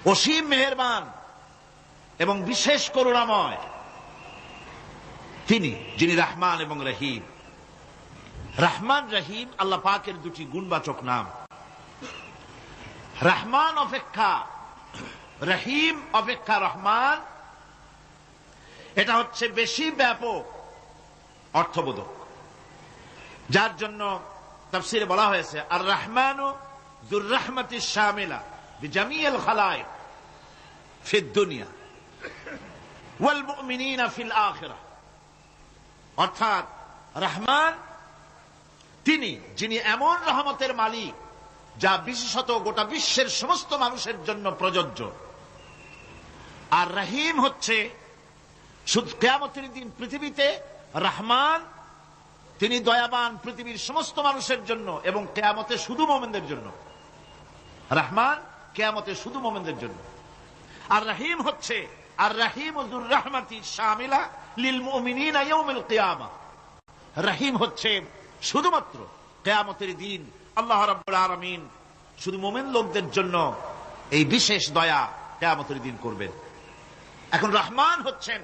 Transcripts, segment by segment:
অসীম মেহেরবান এবং বিশেষ করুণাময় তিনি, যিনি রহমান এবং রহিম। রহমান রহিম আল্লাহ পাকের দুটি গুণবাচক নাম। রহমান অপেক্ষা রহিম অপেক্ষা রহমান, এটা হচ্ছে বেশি ব্যাপক অর্থবোধক, যার জন্য তাফসীরে বলা হয়েছে আর রহমানু যুর রাহমাতিশ শামিলা বিজামিল খালায়েক ফিদ দুনিয়া ওয়াল মুমিনিনা ফিল আখিরাহ। অর্থাৎ রহমান তিনি, যিনি এমন রহমতের মালিক যা বিশেষত গোটা বিশ্বের সমস্ত মানুষের জন্য প্রযোজ্য। আর রহিম হচ্ছে শুধু কিয়ামতের দিন পৃথিবীতে রহমান তিনি দয়াবান পৃথিবীর সমস্ত মানুষের জন্য এবং কিয়ামতে শুধু মুমিনদের জন্য। রহমান কিয়ামতে শুধু মুমিনদের জন্য। আর রহিম হচ্ছে আর রহিম যুর রাহমাতি শামিলা লিল মুমিনিনা ইয়াউমিল কিয়ামা। রহিম হচ্ছে শুধুমাত্র কিয়ামতের দিন আল্লাহ রাব্বুল আলামিন শুধু মুমিন লোকদের জন্য এই বিশেষ দয়া কিয়ামতের দিন করবেন। এখন রহমান হচ্ছেন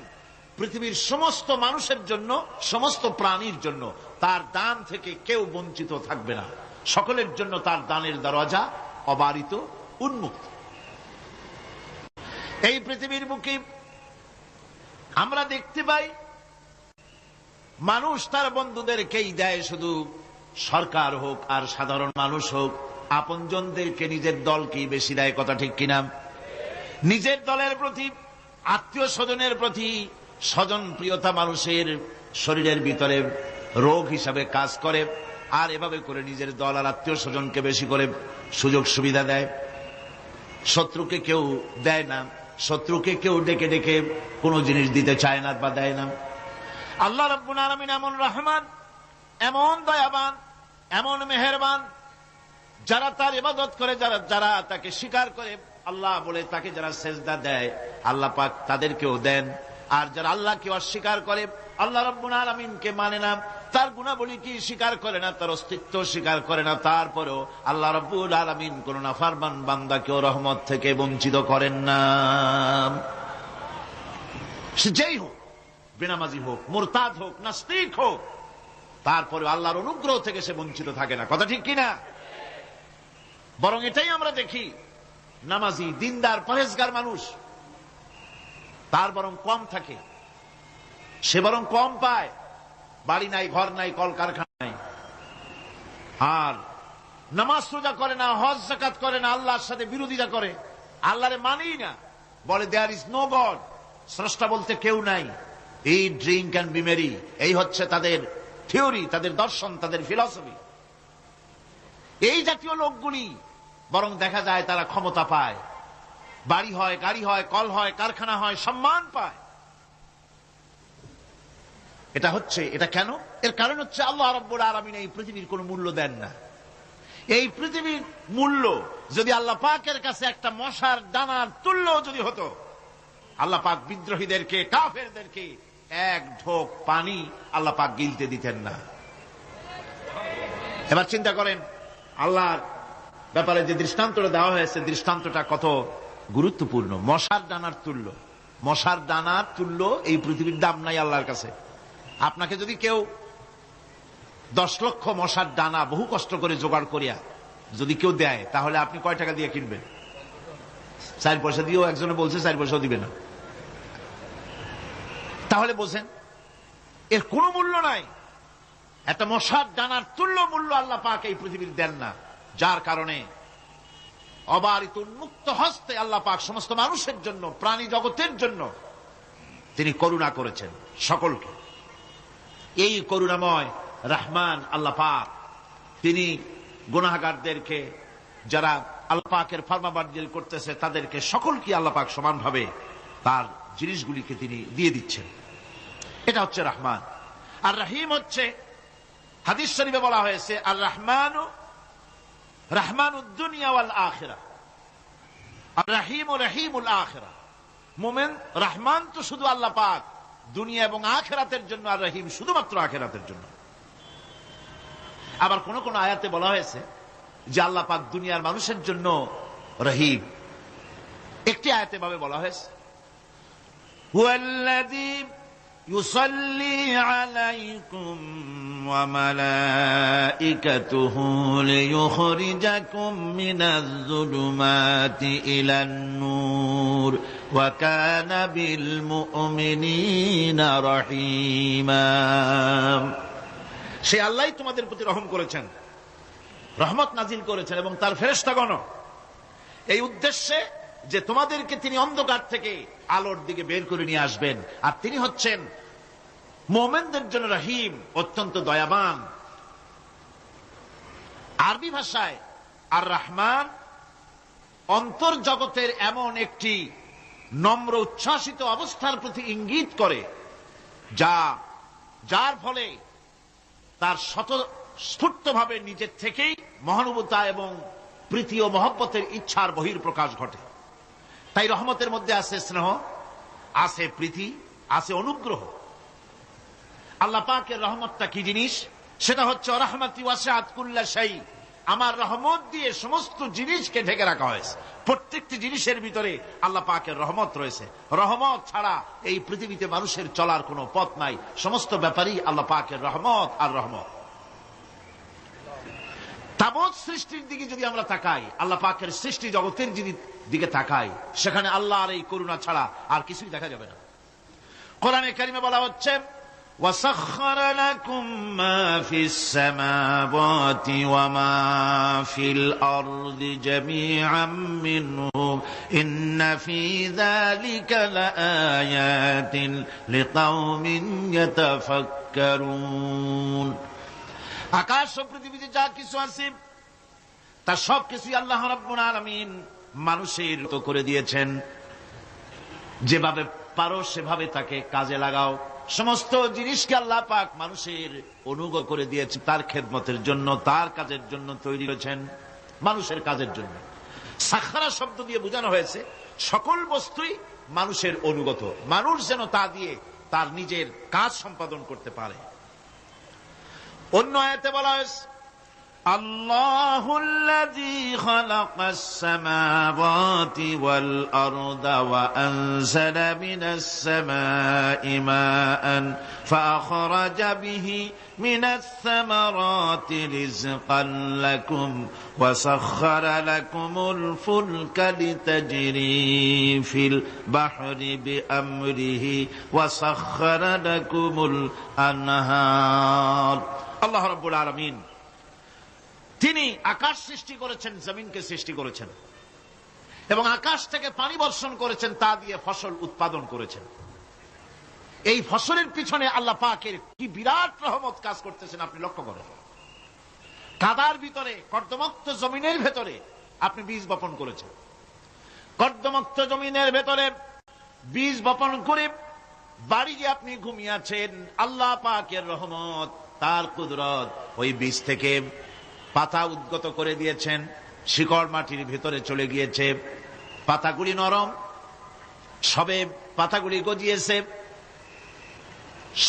পৃথিবীর সমস্ত মানুষের জন্য, সমস্ত প্রাণীর জন্য। তার দান থেকে কেউ বঞ্চিত থাকবে না, সকলের জন্য তার দানের দরজা অবারিত, উন্মুক্ত। এই পৃথিবীর বুকে আমরা দেখতে পাই মানুষ তার বন্ধুদেরকেই দেয়, শুধু সরকার হোক আর সাধারণ মানুষ হোক আপনজনদেরকে নিজের দলকেই বেশি দেয়। কথা ঠিক কিনা? নিজের দলের প্রতি, আত্মীয় স্বজনের প্রতি স্বজন প্রিয়তা মানুষের শরীরের ভিতরে রোগ হিসাবে কাজ করে, আর এভাবে করে নিজের দল আর আত্মীয় স্বজনকে বেশি করে সুযোগ সুবিধা দেয়। শত্রুকে কেউ দেয় না, শত্রুকে কেউ ডেকে ডেকে কোনো জিনিস দিতে চায় না বা দেয় না। আল্লাহ রাব্বুল আলামিন এমন রহমান, এমন দয়াবান, এমন মেহেরবান, যারা তার ইবাদত করে, যারা তাকে স্বীকার করে, আল্লাহ বলে তাকে যারা সেজদা দেয় আল্লাহ পাক তাদেরকেও দেন। আর যারা আল্লাহকে অস্বীকার করে, আল্লাহ রাব্বুল আলামিনকে মানে না, তার গুণাবলী কি স্বীকার করে না, তার অস্তিত্ব স্বীকার করে না, তারপরেও আল্লাহ রাব্বুল আলামিন কোন নাফরমান বান্দাকেও রহমত থেকে বঞ্চিত করেন না। সে যেই হোক, বেনামাজি হোক, মুরতাদ হোক, নাস্তিক হোক, তারপরে আল্লাহর অনুগ্রহ থেকে সে বঞ্চিত থাকে না। কথা ঠিক কিনা? বরং এটাই আমরা দেখি, নামাজি, দিনদার, পরেজগার মানুষ তার বরং কম থাকে, সে বরং কম পায়। বাড়ি নাই, ঘর নাই, কলকারখানা নাই, আর নামাজ রোজা করে না, হজ যাকাত করে না, আল্লাহর সাথে বিরোধিতা করে, আল্লাহরে মানেই না, বলে দেয়ার ইজ নো গড, স্রষ্টা বলতে কেউ নাই, এই ড্রিঙ্ক অ্যান্ড বি মেরি, এই হচ্ছে তাদের থিওরি, তাদের দর্শন, তাদের ফিলসফি। এই জাতীয় লোকগুলি বরং দেখা যায় তারা ক্ষমতা পায়, বাড়ি হয়, গাড়ি হয়, কল হয়, কারখানা হয়, সম্মান পায়। এটা কেন? এর কারণ হচ্ছে আল্লাহ রাব্বুল আলামিন এই পৃথিবীর কোন মূল্য দেন না। এই পৃথিবীর মূল্য যদি আল্লাহ পাকের কাছে একটা মশার দানার তুল্য যদি হতো, আল্লাহ পাক বিদ্রোহীদেরকে, কাফেরদেরকে এক ঢোক পানি আল্লাহ পাক গিলতে দিতেন না। এবার চিন্তা করেন, আল্লাহর ব্যাপারে যে দৃষ্টান্তটা দেওয়া হয়েছে, দৃষ্টান্তটা কত গুরুত্বপূর্ণ। মশার দানার তুল্য, মশার দানার তুল্য এই পৃথিবীর দাম নাই আল্লাহর কাছে। আপনাকে যদি কেউ 10 লক্ষ মশার দানা বহু কষ্ট করে জোগাড় করিয়া যদি কেউ দেয়, তাহলে আপনি কয় টাকা দিয়ে কিনবেন? 4 পয়সা দিয়েও একজনে বলছে 4 পয়সাও দিবে না। তাহলে বোঝেন এর কোনো মূল্য নাই। একটা মশার দানার তুল্য মূল্য আল্লাহ পাক এই পৃথিবীর দেন না, যার কারণে অবারিত উন্মুক্ত হস্তে আল্লাহ পাক সমস্ত মানুষের জন্য, প্রাণী জগতের জন্য তিনি করুণা করেছেন সকলকে। এই করুণাময় রহমান আল্লাহ পাক তিনি গুনাহগারদেরকে, যারা আল্লাহ পাকের ফরমাবরদারি করতেছে, তাদেরকে সকলকে আল্লাহ পাক সমানভাবে তার জিনিসগুলিকে তিনি দিয়ে দিচ্ছেন। এটা হচ্ছে রহমান। আর রহিম হচ্ছে, হাদিস শরীফে বলা হয়েছে আর রহমানু রহমানুদ দুনিয়া ওয়াল আখিরাহ, আর রহিম রহিমুল আখিরাহ। মুমিন রহমান তো শুধু আল্লাহ পাক দুনিয়া এবং আখিরাতের জন্য, আর রহিম শুধুমাত্র আখিরাতের জন্য। আবার কোন কোন আয়াতে বলা হয়েছে যে আল্লাহ পাক দুনিয়ার মানুষের জন্য রহিম, একটি আয়াতে ভাবে বলা হয়েছে, হুয়াল্লাযী ইউসাল্লি আলাইকুম ওয়া মালাইকাতুহু লিইখরিজাকুম মিনাজ যুলুমাতি ইলান নূর ওয়া কানা বিল মুমিনিনা রহিমা। সে আল্লাহ তোমাদের প্রতি রহম করেছেন, রহমত নাজিল করেছেন এবং তার ফেরেশতাগণ এই উদ্দেশ্যে যে তোমাদেরকে তিনি অন্ধকার থেকে আলোর দিকে বের করে নিয়ে আসবেন। আর তিনি হচ্ছেন মুমিনদের জন্য রহিম, অত্যন্ত দয়াবান। আরবি ভাষায় আর রহমান অন্তর্জগতের এমন একটি নম্র উচ্ছ্বাসিত অবস্থার প্রতি ইঙ্গিত করে যার ফলে তার স্বতঃস্ফূর্তভাবে নিজের থেকেই মহানুভবতা এবং প্রীতি ও মহব্বতের ইচ্ছার বহির্প্রকাশ ঘটে। তাই রহমতের মধ্যে আছে স্নেহ, আছে প্রীতি, আছে অনুগ্রহ। আল্লাহ পাকের রহমতটা কি জিনিস? সেটা হচ্ছে রাহমাতি ওয়াসিআত কুল্লা শাই। আমার রহমত দিয়ে সমস্ত জিনিসকে ঢেকে রাখা হয়েছে। প্রত্যেকটি জিনিসের ভিতরে আল্লাহ পাকের রহমত রয়েছে। রহমত ছাড়া এই পৃথিবীতে মানুষের চলার কোনো পথ নাই। সমস্ত ব্যাপারেই আল্লাহ পাকের রহমত আর রহমত। তাবৎ সৃষ্টির দিকে যদি আমরা তাকাই, আল্লাহ পাকের সৃষ্টি জগতের দিকে তাকাই, সেখানে আল্লাহর এই করুণা ছাড়া আর কিছুই দেখা যাবে না। কোরআনে কারিমে বলা হচ্ছে, وَسَخَّرَ لَكُم مَّا فِي السَّمَاوَاتِ وَمَا فِي الْأَرْضِ جَمِيعًا مِّنْهُ إِنَّ فِي ذَلِكَ لَآيَاتٍ لِقَوْمٍ يَتَفَكَّرُونَ। আকাশ ও পৃথিবীতে যা কিছু আছে তা সব কিছুই আল্লাহ রাব্বুল আলামিন মানুষের তো করে দিয়েছেন। যেভাবে পারো সেভাবে তাকে কাজে লাগাও। সমস্ত জিনিসকে আল্লাহ পাক মানুষের অনুগ্রহ করে দিয়েছে তার খেদমতের জন্য, তার কাজের জন্য তৈরি করেছেন, মানুষের কাজের জন্য। সাখারা শব্দ দিয়ে বোঝানো হয়েছে সকল বস্তুই মানুষের অনুগত, মানুষ যেন তা দিয়ে তার নিজের কাজ সম্পাদন করতে পারে। অন্য আয়াতে বলা হয়েছে, আল্লাহুল্লাযী খালাকাস সামাওয়াতি ওয়াল আরদা ওয়া আনজালা মিনাস সামাই মাআন ফাআখরাজা বিহি মিনাস সামারাতি রিজকান লাকুম ওয়া সাখখারা লাকুমুল ফুলকা লিতাজরি ফিল বাহরি বিআমরিহি ওয়া সাখখারা লাকুমুল আনহার। আল্লাহ রাব্বুল আলামিন তিনি আকাশ সৃষ্টি করেছেন, জমিনকে সৃষ্টি করেছেন এবং আকাশ থেকে পানি বর্ষণ করেছেন, তা দিয়ে ফসল উৎপাদন করেছেন। এই ফসলের পিছনে আল্লাহ পাকের কি বিরাট রহমত কাজ করতেছেন আপনি লক্ষ্য করেন। কাদার ভিতরে, কর্দমাক্ত জমিনের ভেতরে আপনি বীজ বপন করেছেন। কর্দমাক্ত জমিনের ভেতরে বীজ বপন করে বাড়ি গিয়ে আপনি ঘুমিয়ে আছেন। আল্লাহ পাকের রহমত, তার কুদরত, ওই বীজ থেকে পাতা উদ্গত করে দিয়েছেন, শিকড় মাটির ভিতরে চলে গিয়েছে, পাতাগুলি নরম, সবে পাতাগুলি গজিয়েছে।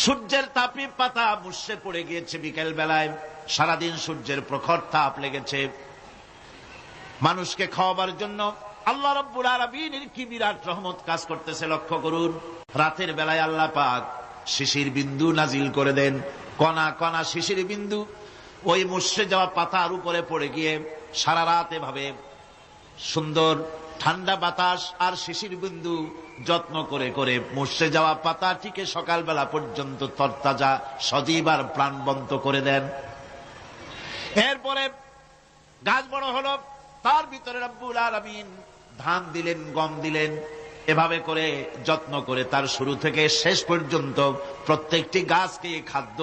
সূর্যের তাপে পাতা মুষড়ে পড়ে গিয়েছে বিকেল বেলায়, সারাদিন সূর্যের প্রখর তাপ লেগেছে। মানুষকে খাওয়াবার জন্য আল্লাহ রাব্বুল আলামিনের কি বিরাট রহমত কাজ করতেছে লক্ষ্য করুন। রাতের বেলায় আল্লাহ পাক শিশির বিন্দু নাজিল করে দেন, কণা কণা শিশির বিন্দু ওই মুষড়ে যাওয়া পাতার উপরে পড়ে গিয়ে সারা রাত এভাবে সুন্দর ঠান্ডা বাতাস আর শিশির বিন্দু যত্ন করে করে মুষড়ে যাওয়া পাতাটিকে সকালবেলা পর্যন্ত তরতাজা, সজীব আর প্রাণবন্ত করে দেন। এরপরে গাছ বড় হলো, তার ভিতরে রব্বুল আলামিন ধান দিলেন, গম দিলেন। এভাবে করে যত্ন করে তার শুরু থেকে শেষ পর্যন্ত প্রত্যেকটি গাছকে খাদ্য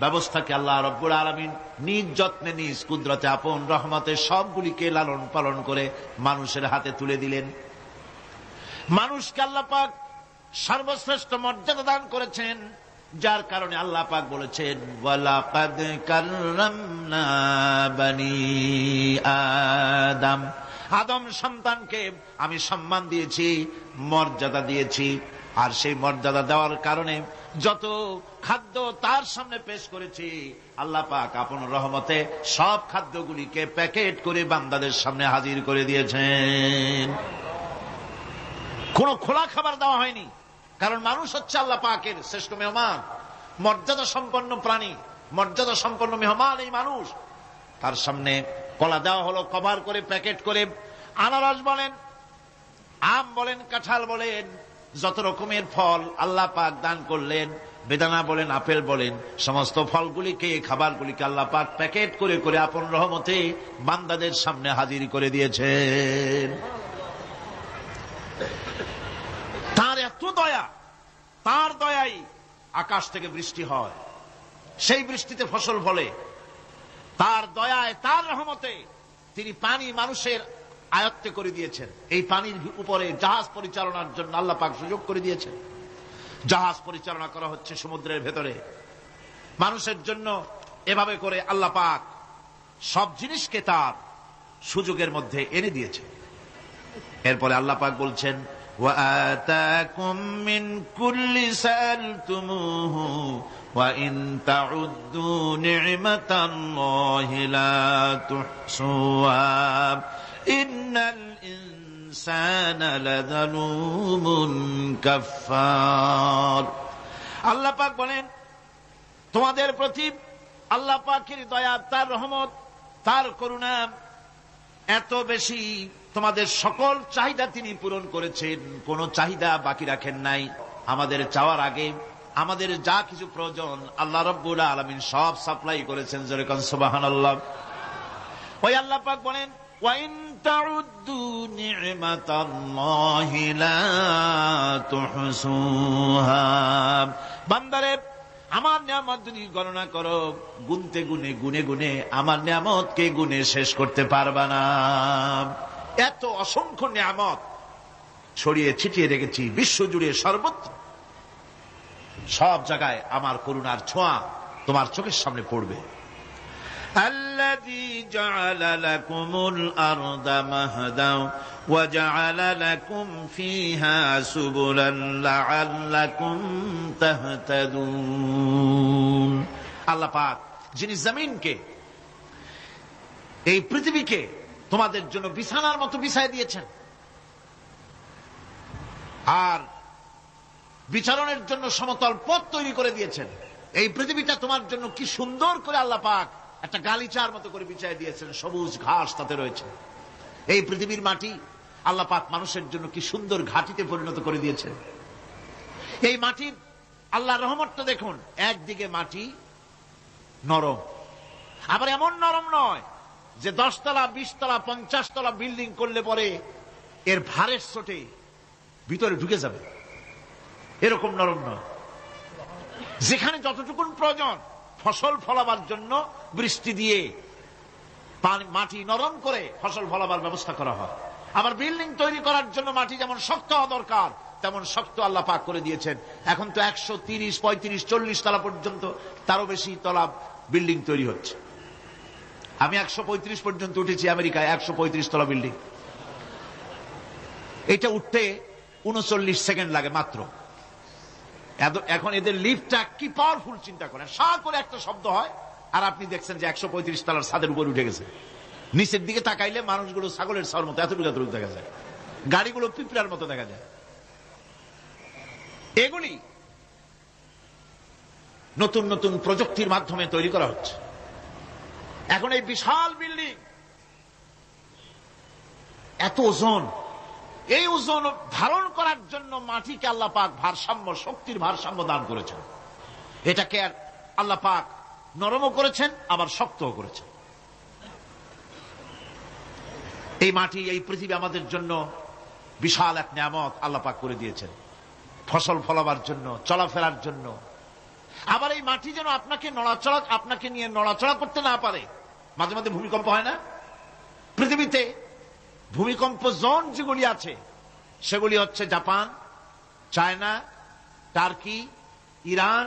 ব্যবস্থাকে আল্লাহ রাব্বুল আলামিন নিজ যত্নে, নিজ কুদরতে, আপন রহমতে সবগুলিকে লালন পালন করে মানুষের হাতে তুলে দিলেন। মানুষকে আল্লাহ পাক সর্বশ্রেষ্ঠ মর্যাদা দান করেছেন, যার কারণে আল্লাহ পাক বলেছেন, ওয়ালাকাদ কাররামনা বানি আদম। আদম সন্তানকে আমি সম্মান দিয়েছি, মর্যাদা দিয়েছি। আর সেই মর্যাদা দেওয়ার কারণে যত খাদ্য তার সামনে পেশ করেছি, আল্লাহ পাক আপন রহমতে সব খাদ্যগুলিকে প্যাকেট করে বান্দাদের সামনে হাজির করে দিয়েছেন। কোনো খোলা খাবার দেওয়া হয়নি, কারণ মানুষ হচ্ছে আল্লাহ পাকের শ্রেষ্ঠ মেহমান, মর্যাদা সম্পন্ন প্রাণী, মর্যাদা সম্পন্ন মেহমান এই মানুষ। তার সামনে কলা দেওয়া হলো কভার করে, প্যাকেট করে। আনারস বলেন, আম বলেন, কাঁঠাল বলেন, যত রকমের ফল আল্লাহ পাক দান করলেন, বেদানা বলেন, আপেল বলেন, সমস্ত ফলগুলিকে, খাবারগুলিকে আল্লাহ পাক প্যাকেট করে করে আপন রহমতে বান্দাদের সামনে হাজির করে দিয়েছেন। তার এত দয়া, তার দয়াই আকাশ থেকে বৃষ্টি হয়, সেই বৃষ্টিতে ফসল ফলে। তার দয়ায়, তার রহমতে তিনি পানি মানুষের আয়ত্তে করে দিয়েছেন। এই পানির উপরে জাহাজ পরিচালনার জন্য আল্লাহ পাক সুযোগ করে দিয়েছেন। জাহাজ পরিচালনা করা হচ্ছে সমুদ্রের ভেতরে মানুষের জন্য। এভাবে করে আল্লাহ পাক সব জিনিসকে তার সুযোগের মধ্যে এনে দিয়েছেন। এরপরে আল্লাহ পাক বলছেন, وآتاكم من كل سألتموه وإن تعدوا نعمة الله لا تحصوها إن الإنسان لظلوم كفار। আল্লাহ পাক বলেন, তোমাদের প্রতি আল্লাহ পাকের দয়া, তার রহমত, তার করুণা এত বেশি, তোমাদের সকল চাহিদা তিনি পূরণ করেছেন, কোন চাহিদা বাকি রাখেন নাই। আমাদের চাওয়ার আগে আমাদের যা কিছু প্রয়োজন আল্লাহ রাব্বুল আলামিন সব সাপ্লাই করেছেন। যেরকম সুবহানাল্লাহ। ওই আল্লাহ পাক বলেন, ওয়া ইন তাউদ্দু নি'মাতাল্লাহি লা তুহসুহা। বান্দারে, আমার নিয়ামত যদি গণনা করো, গুনতে গুনে গুনে গুনে আমার নিয়ামতকে গুনে শেষ করতে পারবা না। এত অসংখ্য নিয়ামত ছড়িয়ে ছিটিয়ে রেখেছি বিশ্ব জুড়ে, সর্বত্র, সব জায়গায় আমার করুণার ছোঁয়া তোমার চোখের সামনে পড়বে। الذي جعل لكم الأرض مهدا وجعل لكم فيها سبلا لعلكم تهتدون। আল্লাহ পাক যিনি জমিনকে, এই পৃথিবীকে তোমাদের জন্য বিছানার মতো বিছায় দিয়েছেন, আর বিচরণের জন্য সমতল পথ তৈরি করে দিয়েছেন। এই পৃথিবীটা তোমার জন্য কি সুন্দর করে আল্লাহ পাক একটা গালিচার মতো করে বিছায় দিয়েছেন, সবুজ ঘাস তাতে রয়েছে। এই পৃথিবীর মাটি আল্লাহ পাক মানুষের জন্য কি সুন্দর ঘাটিতে পরিণত করে দিয়েছেন। এই মাটির আল্লাহর রহমতটা দেখুন, একদিকে মাটি নরম, আবার এমন নরম নয় যে 10 তলা 20 তলা 50 তলা বিল্ডিং করলে পরে এর ভারের চোটে ভিতরে ঢুকে যাবে, এরকম নরম নয়। যেখানে যতটুকুন প্রয়োজন ফসল ফলাবার জন্য বৃষ্টি দিয়ে মাটি নরম করে ফসল ফলাবার ব্যবস্থা করা হয়। আবার বিল্ডিং তৈরি করার জন্য মাটি যেমন শক্ত হওয়া দরকার তেমন শক্ত আল্লাহ পাক করে দিয়েছেন। এখন তো 130, 35, 40 তলা পর্যন্ত, তারও বেশি তলা বিল্ডিং তৈরি হচ্ছে। আমি 135 পর্যন্ত উঠেছি আমেরিকায়, 135 তলা বিল্ডিং। এটা উঠতে 39 সেকেন্ড লাগে মাত্র। এখন এদের লিফটটা কি পাওয়ারফুল চিন্তা করেন, সা করে একটা শব্দ হয় আর আপনি দেখছেন যে 135 তলার ছাদের উপর উঠে গেছে। নিচের দিকে তাকাইলে মানুষগুলো ছাগলের ছাওয়ার মতো এতটুকু এতটুকু দেখা যায়, গাড়িগুলো পিঁপড়ার মতো দেখা যায়। এগুলি নতুন নতুন প্রযুক্তির মাধ্যমে তৈরি করা হচ্ছে। এখন এই বিশাল বিল্ডিং, এত ওজন, এই ওজন ধারণ করার জন্য মাটিকে আল্লাহ পাক ভারসাম্য, শক্তির ভারসাম্য দান করেছেন। এটাকে আল্লাহ পাক নরমও করেছেন আবার শক্তও করেছেন। এই মাটি, এই পৃথিবী আমাদের জন্য বিশাল এক নিয়ামত আল্লাহ পাক করে দিয়েছেন, ফসল ফলাবার জন্য, চলাফেরার জন্য। আবার এই মাটি যেন আপনাকে নিয়ে নড়াচড়া করতে না পারে। মাঝে মাঝে ভূমিকম্প হয় না? পৃথিবীতে ভূমিকম্প জোন যেগুলি আছে সেগুলি হচ্ছে Japan, China, turkey, Iran,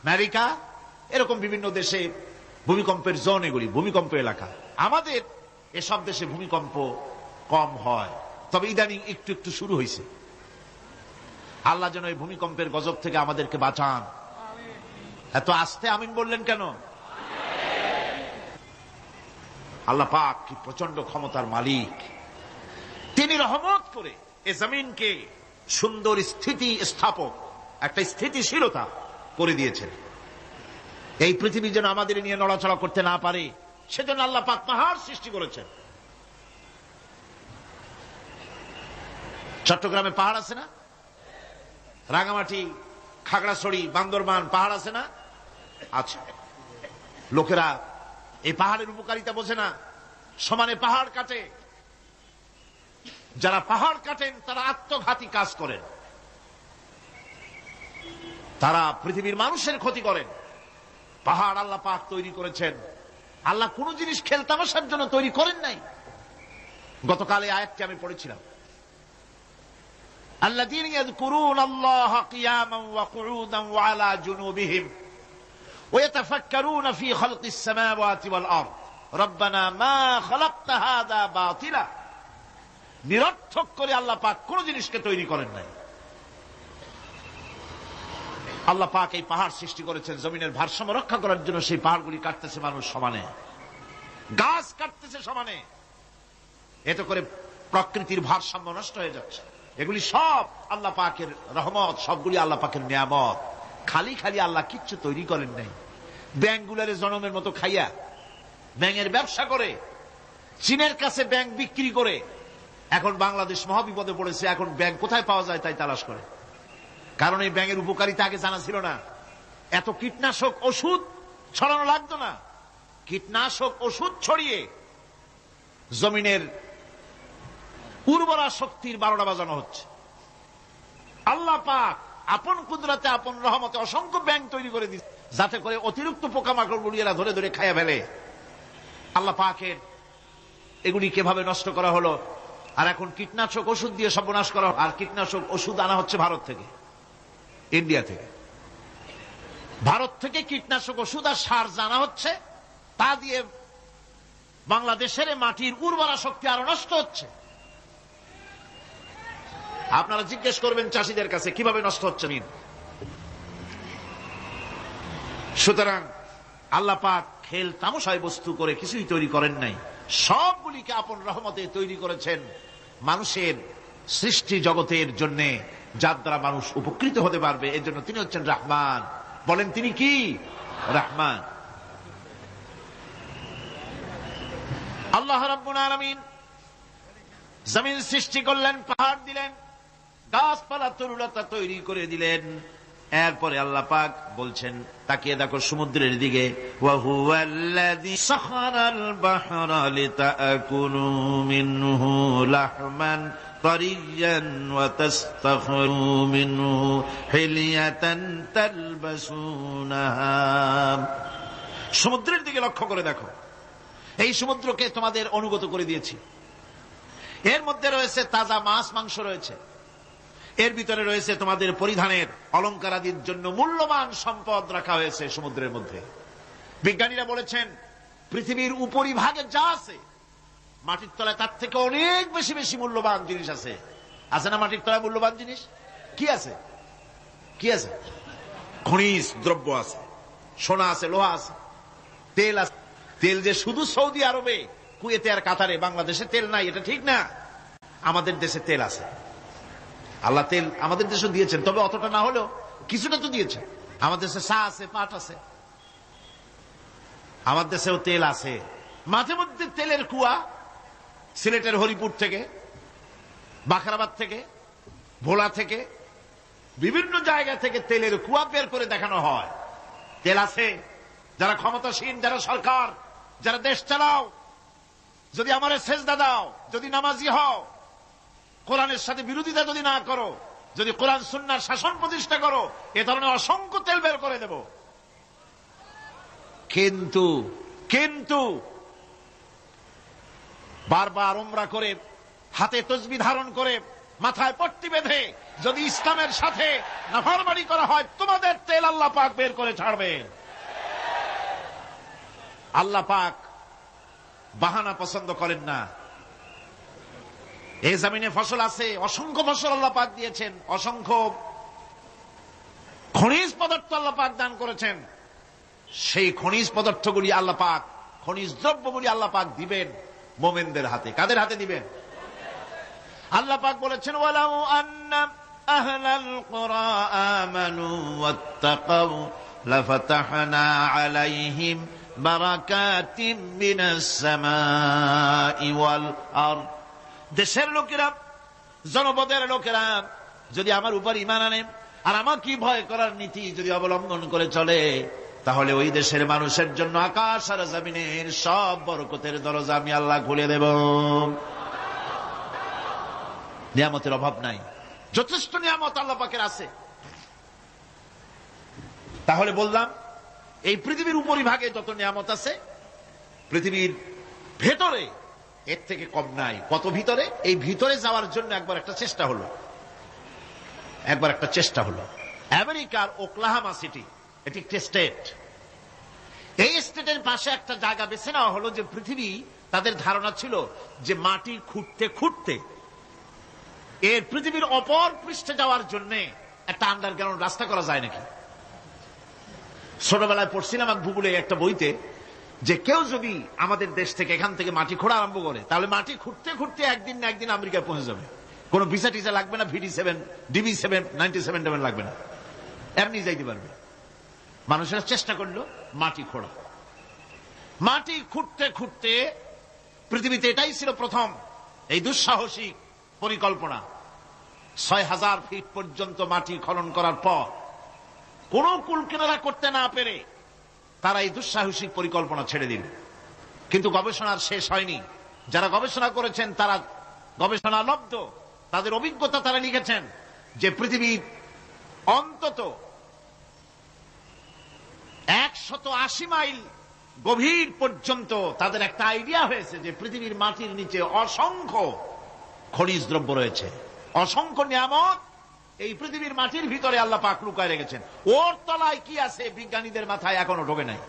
America, এরকম বিভিন্ন দেশে ভূমিকম্পের জোন, এগুলি ভূমিকম্প এলাকা। আমাদের এসব দেশে ভূমিকম্প কম হয়, তবে ইদানিং একটু একটু শুরু হয়েছে। আল্লাহ যেন এই ভূমিকম্পের গজব থেকে আমাদেরকে বাঁচান। এত আস্তে আমিন বললেন কেন? আল্লাহ পাক কি প্রচন্ড ক্ষমতার মালিক। তিনি রহমত করে এ জমিনকে সুন্দর স্থিতি স্থাপক, একটা স্থিতিশীলতা করে দিয়েছেন। এই পৃথিবী যেন আমাদের নিয়ে নড়াচড়া করতে না পারে, সেজন্য আল্লাহ পাক পাহাড় সৃষ্টি করেছেন। চট্টগ্রামে পাহাড় আছে না? রাঙামাটি, খাগড়াছড়ি, বান্দরবান পাহাড় আছে না? আছে। লোকেরা এই পাহাড়ের উপকারিতা বোঝে না, সমানে পাহাড় কাটে। যারা পাহাড় কাটেন তারা আত্মঘাতী কাজ করেন, তারা পৃথিবীর মানুষের ক্ষতি করেন। পাহাড় আল্লাহ পাক তৈরি করেছেন। আল্লাহ কোন জিনিস খেলতামাশার জন্য তৈরি করেন নাই। গতকাল এই আয়াতটি আমি পড়েছিলাম, আল্লাযীনা ইয়াযকুরুনাল্লাহা কিয়ামান ওয়া কুউদান ওয়া আলা জুনুবিহিম ওয়া ইয়াতাফাক্কারুনা ফী খালকিস সামাওয়াতি ওয়াল আরদ রব্বানা মা খালাকতা হাযা বাতিলা। নিরর্থক করে আল্লাহ পাক কোন জিনিসকে তৈরি করেন নাই। আল্লাহ পাক এই পাহাড় সৃষ্টি করেছেন জমিনের ভারসাম্য রক্ষা করার জন্য। সেই পাহাড়গুলি কাটতেছে মানুষ সমানে, গাছ কাটতেছে সমানে। এতে করে প্রকৃতির ভারসাম্য নষ্ট হয়ে যাচ্ছে। এগুলি সব আল্লাহ পাকের রহমত, সবগুলি আল্লাহ পাকের নিয়ামত। খালি খালি আল্লাহ কিচ্ছু তৈরি করেন নাই। ব্যাংকগুলারে জনমের মতো খাইয়া ব্যাঙের ব্যবসা করে, চীনের কাছে ব্যাংক বিক্রি করে এখন বাংলাদেশ মহাবিপদে পড়েছে। এখন ব্যাংক কোথায় পাওয়া যায় তাই তালাশ করে। কারণ এই ব্যাঙের উপকারিতা আগে জানা ছিল না। এত কীটনাশক ওষুধ ছড়ানো লাগতো না। কীটনাশক ওষুধ ছড়িয়ে জমিনের উর্বরা শক্তির 12টা বাজানো হচ্ছে। আল্লাহ পাক আপন কুদরতে, আপন রহমতে অসংখ্য ব্যাঙ তৈরি করে দিচ্ছে, যাতে করে অতিরিক্ত পোকামাকড়গুলি এরা ধরে ধরে খাইয়া ফেলে। আল্লাহ পাকের এগুলি কিভাবে নষ্ট করা হলো। আর এখন কীটনাশক ওষুধ দিয়ে সর্বনাশ করা। আর কীটনাশক ওষুধ আনা হচ্ছে ভারত থেকে, ইন্ডিয়া থেকে। ভারত থেকে কীটনাশক ওষুধ আর সার জানা হচ্ছে, তা দিয়ে বাংলাদেশের মাটির উর্বরা শক্তি আরো নষ্ট হচ্ছে। আপনারা জিজ্ঞেস করবেন চাষীদের কাছে কিভাবে নষ্ট হচ্ছে। সুতরাং আল্লাহ পাক খেল তামাশায় বস্তু করে কিছুই তৈরি করেন নাই, সবগুলিকে আপন রহমতে তৈরি করেছেন মানুষের সৃষ্টি জগতের জন্য, যার দ্বারা মানুষ উপকৃত হতে পারবে। এর জন্য তিনি হচ্ছেন রহমান। বলেন তিনি কি? রহমান। আল্লাহ রাব্বুল আলামিন জমিন সৃষ্টি করলেন, পাহাড় দিলেন, গাছপালা তরুলতা তৈরি করে দিলেন। এরপরে আল্লাহ পাক বলছেন, তাকিয়ে দেখো সমুদ্রের দিকে, ওয়া হুয়াল্লাযী সাখারাল বাহরা লিতাকুলু মিনহু লাহমান তারিয়ান ওয়া তাস্তাখরু মিনহু হিলিয়াতান তালবাসুনাহা। সমুদ্রের দিকে লক্ষ্য করে দেখো, এই সমুদ্রকে তোমাদের অনুগত করে দিয়েছি। এর মধ্যে রয়েছে তাজা মাছ মাংস রয়েছে, এর ভিতরে রয়েছে তোমাদের পরিধানের অলংকার আদির জন্য মূল্যবান সম্পদ রাখা হয়েছে সমুদ্রের মধ্যে। বিজ্ঞানীরা বলেছেন পৃথিবীর উপরিভাগে যা আছে মাটির তলায় তার থেকে অনেক বেশি বেশি মূল্যবান জিনিস আছে। আছে না মাটির তলায় মূল্যবান জিনিস? কি আছে? কি আছে? খনিজ দ্রব্য আছে, সোনা আছে, লোহা আছে, তেল আছে। তেল যে শুধু সৌদি আরবে, কুয়েতে আর কাতারে, বাংলাদেশে তেল নাই এটা ঠিক না। আমাদের দেশে তেল আছে। আল্লাহ তেল আমাদের দেশে দিয়েছেন, তবে অতটা না হলেও কিছুটা তো দিয়েছেন। আমাদের দেশে চা আছে, পাট আছে, আমার দেশেও তেল আছে। মাঝে মধ্যে তেলের কুয়া সিলেটের হরিপুর থেকে, বাখরাবাদ থেকে, ভোলা থেকে, বিভিন্ন জায়গা থেকে তেলের কুয়া বের করে দেখানো হয়। তেল আছে। যারা ক্ষমতাসীন, যারা সরকার, যারা দেশ চালাও, যদি আমার সেজদা দাও, যদি নামাজি হও, কোরআনের সাথে বিরোধিতা যদি না করো, যদি কোরআন সুন্নাহর শাসন প্রতিষ্ঠা করো, এ ধরনের অসংখ্য তেল বের করে দেব। কিন্তু কিন্তু বারবার উমরা করে, হাতে তসবিহ ধারণ করে, মাথায় পট্টি বেঁধে যদি ইসলামের সাথে নাফরমানি করা হয়, তোমাদের তেল আল্লাহ পাক বের করে ছাড়বেন। আল্লাহ পাক বাহানা পছন্দ করেন না। এই জমিনে ফসল আছে, অসংখ্য ফসল আল্লাহ পাক দিয়েছেন, অসংখ্য খনিজ পদার্থ আল্লাহ পাক দান করেছেন। সেই খনিজ পদার্থগুলি আল্লাহ পাক, খনিজ দ্রব্যগুলি আল্লাহ পাক দিবেন মুমিনদের হাতে। কাদের হাতে দিবেন? আল্লাহ পাক বলেছেন, ওয়ালাউ আন্না আহলাল কুরা আমানু ওয়াত্তাকাউ লাফাতাহনা আলাইহিম বারাকাতিম মিনাস সামাই ওয়াল আরদ। দেশের লোকেরা, জনপদের লোকেরা যদি আমার উপর ঈমান আনে আর আমাকে ভয় করার নীতি যদি অবলম্বন করে চলে, তাহলে ওই দেশের মানুষের জন্য আকাশ আর জমিনের সব বরকতের দরজা আমি আল্লাহ খুলে দেব। নিয়ামতের অভাব নাই, যথেষ্ট নিয়ামত আল্লাহ পাকের আছে। তাহলে বললাম, এই পৃথিবীর উপরিভাগে যত নিয়ামত আছে, পৃথিবীর ভেতরে এর থেকে কম নাই। কত ভিতরে? এই ভিতরে যাওয়ার জন্য একবার একটা চেষ্টা হলো। আমেরিকার ওকলাহামা সিটি, এটি একটি স্টেট। এই স্টেটের পাশে একটা জায়গা বেছে নেওয়া হলো, যে পৃথিবী, তাদের ধারণা ছিল যে মাটি খুঁড়তে খুঁড়তে এর পৃথিবীর অপর পৃষ্ঠে যাওয়ার জন্য একটা আন্ডারগ্রাউন্ড রাস্তা করা যায় নাকি। ছোটবেলায় পড়ছিলাম এক ভূগোলে একটা বইতে, যে কেউ যদি আমাদের দেশ থেকে এখান থেকে মাটি খোঁড়া আরম্ভ করে, তাহলে মাটি খুঁড়তে খুঁড়তে একদিন না একদিন আমেরিকায় পৌঁছে যাবে। কোনো ভিসা টিসা লাগবে না, VD7 DB7 97 লাগবে না, এমনি যাইতে পারবে। মানুষেরা চেষ্টা করলো মাটি খোঁড়া। মাটি খুঁড়তে খুঁড়তে পৃথিবীতে এটাই ছিল প্রথম এই দুঃসাহসিক পরিকল্পনা। ৬,০০০ ফিট পর্যন্ত মাটি খনন করার পর কোন কুল কিনারা করতে না পেরে তারা এই দুঃসাহসিক পরিকল্পনা ছেড়ে দিল। কিন্তু গবেষণার শেষ হয়নি। যারা গবেষণা করেছেন তারা গবেষণালব্ধ, তাদের অভিজ্ঞতা তারা লিখেছেন যে পৃথিবীর অন্তত ১৮০ মাইল গভীর পর্যন্ত তাদের একটা আইডিয়া হয়েছে যে পৃথিবীর মাটির নিচে অসংখ্য খনিজ দ্রব্য রয়েছে, অসংখ্য নিয়ামত এই পৃথিবীর মাটির ভিতরে আল্লাহ পাক লুকায় রেখেছেন। ওর তলায় কি আছে বিজ্ঞানীদের মাথায় এখনো ঢোকে নাই।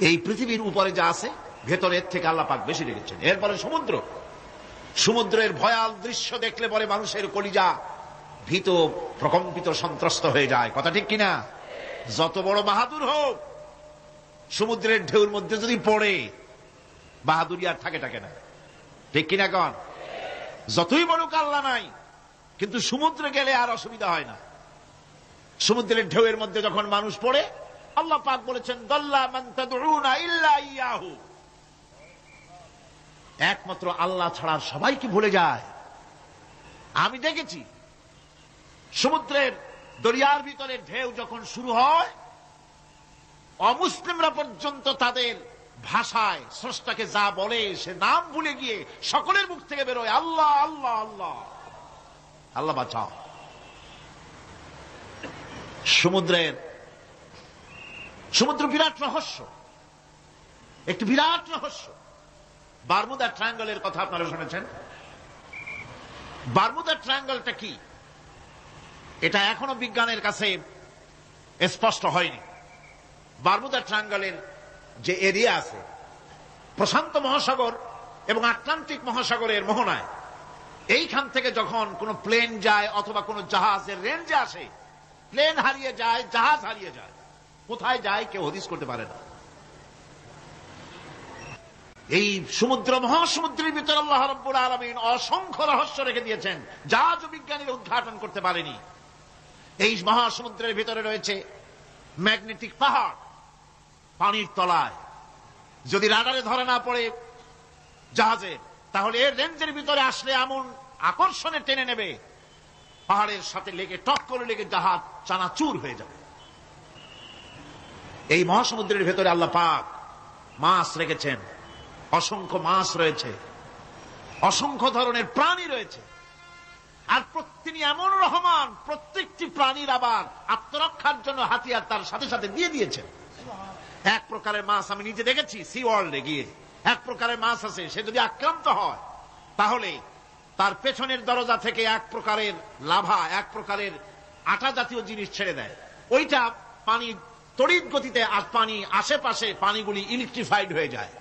এই পৃথিবীর উপরে যা আছে ভেতরের থেকে আল্লাহ পাক বেশি রেখেছেন। এরপরে সমুদ্রের ভয়াল দৃশ্য দেখলে পরে মানুষের কলিজা ভীত, প্রকম্পিত, সন্ত্রস্ত হয়ে যায়। কথা ঠিক কিনা? যত বড় বাহাদুর হোক, সমুদ্রের ঢেউর মধ্যে যদি পড়ে, বাহাদুরি আর থাকে না। ঠিক কিনা কন? যতই বড় আল্লাহ নাই, কিন্তু সমুদ্রে গেলে আর অসুবিধা হয় না। সমুদ্রের ঢেউয়ের মধ্যে যখন মানুষ পড়ে, আল্লাহ পাক বলেছেন, দাল্লা মান তাদউনা ইল্লা ইয়াহু, একমাত্র আল্লাহ ছাড়া সবাইকে ভুলে যায়। আমি দেখেছি সমুদ্রের দরিয়ার ভিতরে ঢেউ যখন শুরু হয়, অমুসলিমরা পর্যন্ত তাদের ভাষায় স্রষ্টাকে যা বলে সে নাম ভুলে গিয়ে সকলের মুখ থেকে বেরোয় আল্লাহ আল্লাহ আল্লাহ, আল্লাহ বাঁচাও। সমুদ্র বিরাট রহস্য, একটি বিরাট রহস্য। বারমুদা ট্রায়াঙ্গলের কথা আপনারা শুনেছেন। বারমুদা ট্রায়াঙ্গলটা কি, এটা এখনো বিজ্ঞানের কাছে স্পষ্ট হয়নি। বারমুদা ট্রায়াঙ্গলের যে এরিয়া আছে, প্রশান্ত মহাসাগর এবং আটলান্টিক মহাসাগরের মোহনায়, এইখান থেকে যখন কোন প্লেন যায় অথবা কোন জাহাজের রেঞ্জে আসে, প্লেন হারিয়ে যায়, জাহাজ হারিয়ে যায়, কোথায় যায় কেউ হদিস করতে পারে না। এই সমুদ্র, মহাসমুদ্রের ভিতরে আল্লাহ রাব্বুল আলামিন অসংখ্য রহস্য রেখে দিয়েছেন, যা বিজ্ঞানীরা উদ্ঘাটন করতে পারেনি। এই মহাসমুদ্রের ভিতরে রয়েছে ম্যাগনেটিক পাহাড়, পানির তলায় যদি রাডারে ধরা না পড়ে জাহাজে, তাহলে এর রেঞ্জের ভিতরে আসলে এমন আকর্ষণে টেনে নেবে, পাহাড়ের সাথে লেগে টক করে লেগে জাহাজ চানাচুর হয়ে যাবে। এই মহাসমুদ্রের ভেতরে আল্লাহ পাক মাছ রেখেছেন, অসংখ্য মাছ রয়েছে, অসংখ্য ধরনের প্রাণী রয়েছে। আর তিনি এমন রহমান, প্রত্যেকটি প্রাণীর আবার আত্মরক্ষার জন্য হাতিয়ার তার সাথে সাথে দিয়ে দিয়েছেন। এক প্রকারের মাছ আমি নিজে দেখেছি সি ওয়ার্ল্ডে গিয়ে, এক প্রকারের মাছ আছে, সে যদি আক্রান্ত হয় তাহলে তার পেছনের দরজা থেকে এক প্রকারের লাভা, এক প্রকারের আটা জাতীয় জিনিস ছেড়ে দেয়। ওইটা পানি তড়িৎ গতিতে, আর পানি আশেপাশে পানিগুলি ইলেকট্রিফাইড হয়ে যায়।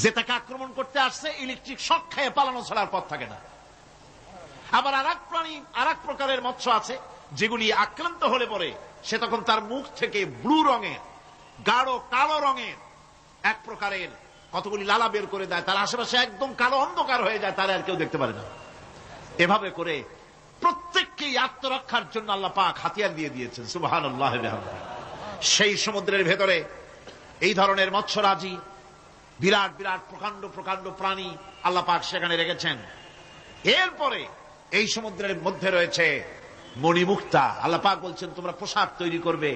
যে তাকে আক্রমণ করতে আসছে ইলেকট্রিক শক খেয়ে পালানো ছাড়ার পথ থাকে না। আবার আর এক প্রকারের মৎস্য আছে যেগুলি আক্রান্ত হলে পরে সে তখন তার মুখ থেকে ব্লু রঙের, গাঢ় কালো রঙের এক প্রকারের কতগুলি লালা বের করে দেয়, তার আশেপাশে একদম কালো অন্ধকার হয়ে যায়, তারা আর কেউ দেখতে পারে না। এভাবে করে প্রত্যেককেই আত্মরক্ষার জন্য আল্লাহ পাক হাতিয়ার দিয়ে দিয়েছেন। সুবহানাল্লাহ। সেই সমুদ্রের ভেতরে এই ধরনের মৎস্যরাজি, বিরাট বিরাট প্রকাণ্ড প্রকাণ্ড প্রাণী আল্লাহ পাক সেখানে রেখেছেন। এরপরে এই সমুদ্রের মধ্যে রয়েছে মণিমুক্তা। আল্লাহ পাক বলছেন তোমরা পোশাক তৈরি করবে,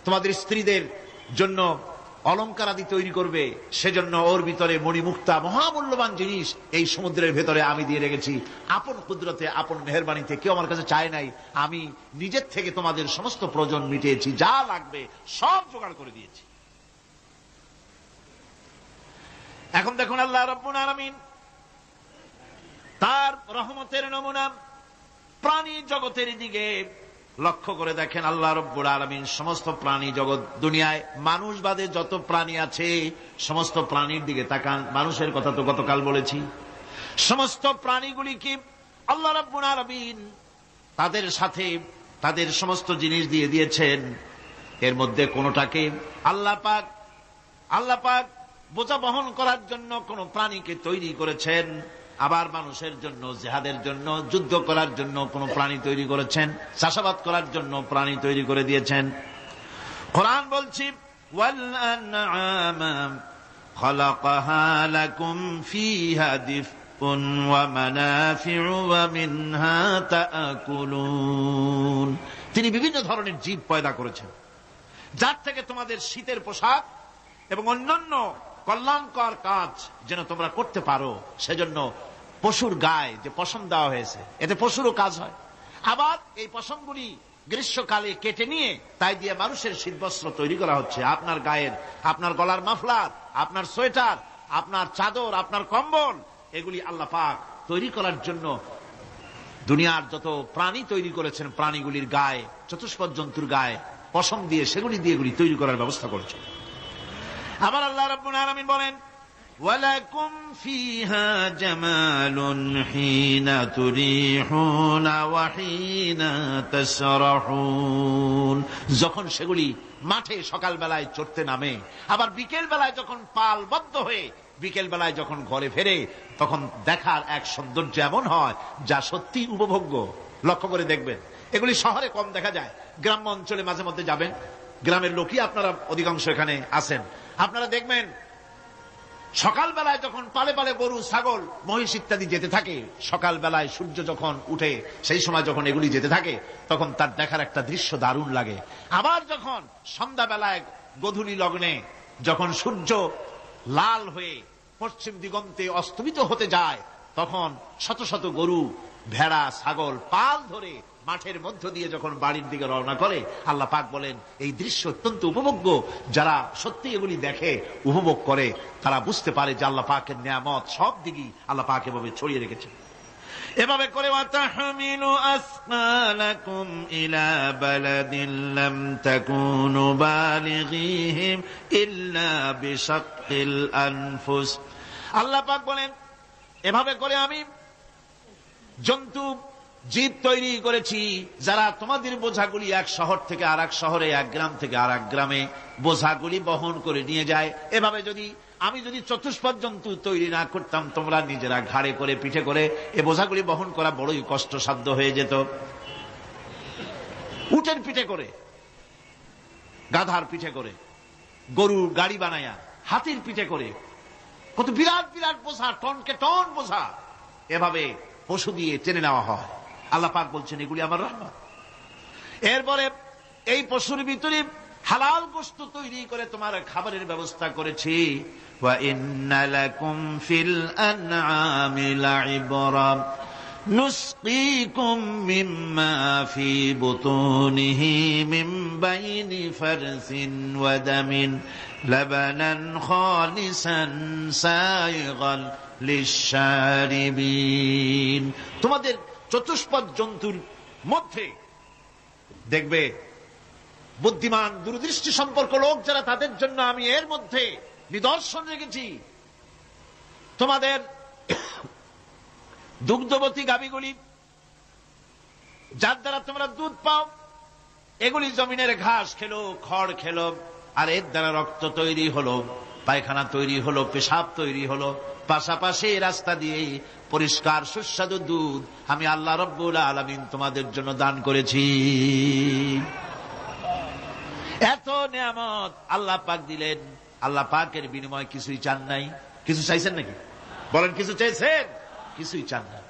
তোমাদের স্ত্রীদের জন্য অলংকার আদি তৈরি করবে, সেজন্য ওর ভিতরে মণিমুক্তা মহামূল্যবান জিনিস এই সমুদ্রের ভেতরে আমি দিয়ে রেখেছি। আপন কুদরতে, আপন মেহেরবানিতে, কেউ আমার কাছে চায় নাই, আমি নিজের থেকে তোমাদের সমস্ত প্রয়োজন মিটিয়েছি, যা লাগবে সব জোগাড় করে দিয়েছি। এখন দেখুন আল্লাহ রাব্বুল আলামিন তার রহমতের নমুনা প্রাণী জগতের দিকে লক্ষ্য করে দেখেন। আল্লাহ রাব্বুল আলামিন সমস্ত প্রাণী জগৎ, দুনিয়ায় মানুষ বাদে যত প্রাণী আছে সমস্ত প্রাণীর দিকে তাকান। মানুষের কথা তো গতকাল বলেছি। সমস্ত প্রাণীগুলিকে আল্লাহ রাব্বুল আলামিন তাদের সাথে তাদের সমস্ত জিনিস দিয়ে দিয়েছেন। এর মধ্যে কোনটাকে আল্লাহ পাক বোঝা বহন করার জন্য কোন প্রাণীকে তৈরি করেছেন, আবার মানুষের জন্য, জিহাদের জন্য, যুদ্ধ করার জন্য কোন প্রাণী তৈরি করেছেন, চাষাবাদ করার জন্য প্রাণী তৈরি করে দিয়েছেন। কোরআন বলছি ওয়াল আনআমা খালাকাহা লাকুম ফিহা দিফউন ওয়া মানাফিউ ওয়া মিনহা তাআকুলুন। তিনি বিভিন্ন ধরনের জীব পয়দা করেছেন, যার থেকে তোমাদের শীতের পোশাক এবং অন্যান্য কল্যাণকর কাজ যেন তোমরা করতে পারো, সেজন্য পশুর গায়ে যে পশম দেওয়া হয়েছে, এতে পশুরও কাজ হয়। আবার এই পশমগুলি গ্রীষ্মকালে কেটে নিয়ে তাই দিয়ে মানুষের শীতবস্ত্র তৈরি করা হচ্ছে। আপনার গায়ের, আপনার গলার মাফলার, আপনার সোয়েটার, আপনার চাদর, আপনার কম্বল, এগুলি আল্লাহ পাক তৈরি করার জন্য দুনিয়ার যত প্রাণী তৈরি করেছেন, প্রাণীগুলির গায়ে, চতুষ্পদ জন্তুর গায়ে পশম দিয়ে, সেগুলি দিয়ে এগুলি তৈরি করার ব্যবস্থা করেছেন। আবার আল্লাহ রাব্বুল আলামিন বলেন ওয়ালাকুম ফিহা জামালুন হিনা তুরিহুনা ওয়া হিনা তাসরাহুন। যখন সেগুলি মাঠে সকাল বেলায় চড়তে নামে, আবার বিকেল বেলায় যখন পালবদ্ধ হয়ে বিকেল বেলায় যখন ঘরে ফেরে, তখন দেখার এক সৌন্দর্য এমন হয় যা সত্যি উপভোগ্য। লক্ষ্য করে দেখবেন, এগুলি শহরে কম দেখা যায়, গ্রাম্য অঞ্চলে মাঝে মধ্যে যাবেন, গ্রামের লোকই আপনারা অধিকাংশ এখানে আছেন, আপনারা দেখবেন সকাল বেলায় যখন পালে পালে গরু, ছাগল, মহিষ ইত্যাদি যেতে থাকে, সকাল বেলায় সূর্য যখন উঠে সেই সময় যখন এগুলি যেতে থাকে, তখন তার দেখার একটা দৃশ্য দারুণ লাগে। আবার যখন সন্ধ্যা বেলায় গোধূলি লগ্নে যখন সূর্য লাল হয়ে পশ্চিম দিগন্তে অস্তমিত হতে যায়, তখন শত শত গরু, ভেড়া, ছাগল পাল ধরে মাঠের মধ্য দিয়ে যখন বাড়ির দিকে রওনা করে, আল্লাহ পাক বলেন এই দৃশ্য অত্যন্ত উপভোগ্য। যারা সত্যি এগুলি দেখে, উপভোগ করে, তারা বুঝতে পারে যে আল্লাহ পাকের নিয়ামত সব দিকেই আল্লাহ পাক এভাবে ছড়িয়ে রেখেছেন। এভাবে করে ওয়াতাহমিলু আসকালাকুম ইলা বালাদিন লাম তাকুনু বালিগিহিম ইল্লা বিশাক্কিল আনফুস। আল্লাহ পাক বলেন এভাবে করে আমি জন্তু, জীব তৈরি করেছি, যারা তোমাদের বোঝাগুলি এক শহর থেকে আর এক শহরে, এক গ্রাম থেকে আর এক গ্রামে বোঝাগুলি বহন করে নিয়ে যায়। এভাবে আমি যদি চতুষ্পদ জন্তু তৈরি না করতাম, তোমরা নিজেরা ঘাড়ে করে, পিঠে করে এ বোঝাগুলি বহন করা বড়ই কষ্টসাধ্য হয়ে যেত। উটের পিঠে করে, গাধার পিঠে করে, গরুর গাড়ি বানায়া, হাতির পিঠে করে, কত বিরাট বিরাট বোঝা, টনকে টন বোঝা এভাবে পশু দিয়ে টেনে নেওয়া হয়। আল্লাহ পাক বলছেন এগুলি আমার রহমত। এরপরে এই পশুর ভিতরে হালাল গোশত তৈরি করে তোমার খাবারের ব্যবস্থা করেছি। ওয়া ইন্না লাকুম ফিল আনআমি লাইবরা নুসকিকুম মিম্মা ফি বুতুনিহি মিন বাইনি ফারসিন ওয়া দামিন লাবানান খালিসান সাইগান লিশারিবিন। তোমাদের চতুষ্পদ জন্তুর মধ্যে দেখবে বুদ্ধিমান, দূরদৃষ্টি সম্পর্ক লোক যারা, তাদের জন্য আমি এর মধ্যে নিদর্শন রেখেছি। তোমাদের দুগ্ধবতী গাভীগুলি, যার দ্বারা তোমরা দুধ পাও, এগুলি জমিনের ঘাস খেলো, খড় খেলো, আর এর দ্বারা রক্ত তৈরি হলো। পায়খানা তৈরি হলো, পেশাব তৈরি হলো, পাশাপাশি রাস্তা দিয়ে পরিষ্কার সুস্বাদু দুধ আমি আল্লাহ রাব্বুল আলামিন তোমাদের জন্য দান করেছি। এত নিয়ামত আল্লাহ পাক দিলেন, আল্লাহ পাকের বিনিময়ে কিছুই চান নাই। কিছু চাইছেন নাকি? বলেন, কিছু চাইছেন? কিছুই চান না।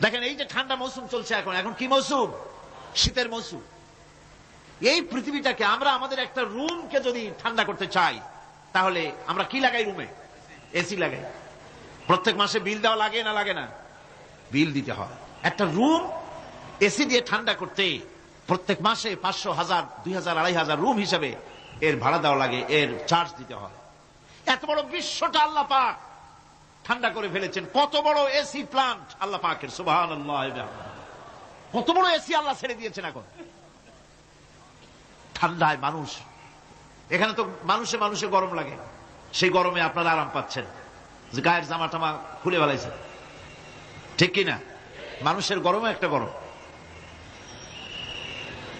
দেখেন, এই যে ঠান্ডা মৌসুম চলছে, এখন কি মৌসুম? শীতের মৌসুম। এই পৃথিবীটাকে আমরা আমাদের একটা রুমকে যদি ঠান্ডা করতে চাই, তাহলে আমরা কি লাগাই? রুমে এসি লাগাই। প্রত্যেক মাসে বিল দেওয়া লাগে না লাগে না? বিল দিতে হয়। একটা রুম এসি দিয়ে ঠান্ডা করতে প্রত্যেক মাসে 500, 1000, 2000, 2500 রুম হিসাবে এর ভাড়া দেওয়া লাগে, এর চার্জ দিতে হয়। এত বড় বিশ্বটা আল্লাহ পাক ঠান্ডা করে ফেলেছেন। কত বড় এসি প্লান্ট আল্লাহ পাকের, সুবহানাল্লাহ। কত বড় এসি আল্লাহ ছেড়ে দিয়েছেন এখন ঠান্ডায়। মানুষ এখানে তো মানুষে গরম লাগে, সেই গরমে আপনারা আরাম পাচ্ছেন, যে গায়ের জামা টামা খুলে ফেলাইছেন, ঠিক কিনা? মানুষের গরমে একটা গরম।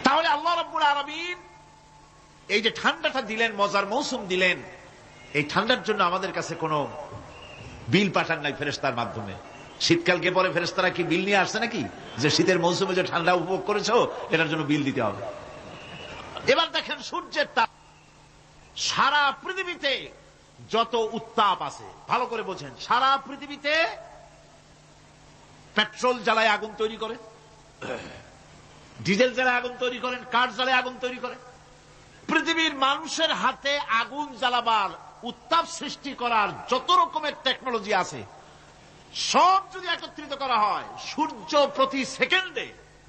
তাহলে আল্লাহ রাব্বুল আলামিন এই যে ঠান্ডাটা দিলেন, মজার মৌসুম দিলেন, এই ঠান্ডার জন্য আমাদের কাছে কোনো বিল পাঠান নাই ফেরেশতার মাধ্যমে। শীতকালকে পরে ফেরেশতারা কি বিল নিয়ে আসছে নাকি, যে শীতের মৌসুমে যে ঠান্ডা উপভোগ করেছো এটার জন্য বিল দিতে হবে? এবার দেখেন সূর্যের তাপ। সারা পৃথিবীতে যত উত্তাপ আছে, ভালো করে বোঝেন, সারা পৃথিবীতে পেট্রোল জ্বালায় আগুন তৈরি করে, ডিজেল জ্বালায় আগুন তৈরি করেন, কাঠ জ্বালায় আগুন তৈরি করে। পৃথিবীর মানুষের হাতে আগুন জ্বালাবার, উত্তাপ সৃষ্টি করার যত রকমের টেকনোলজি আছে, সব যদি একত্রিত করা হয়, সূর্য প্রতি সেকেন্ডে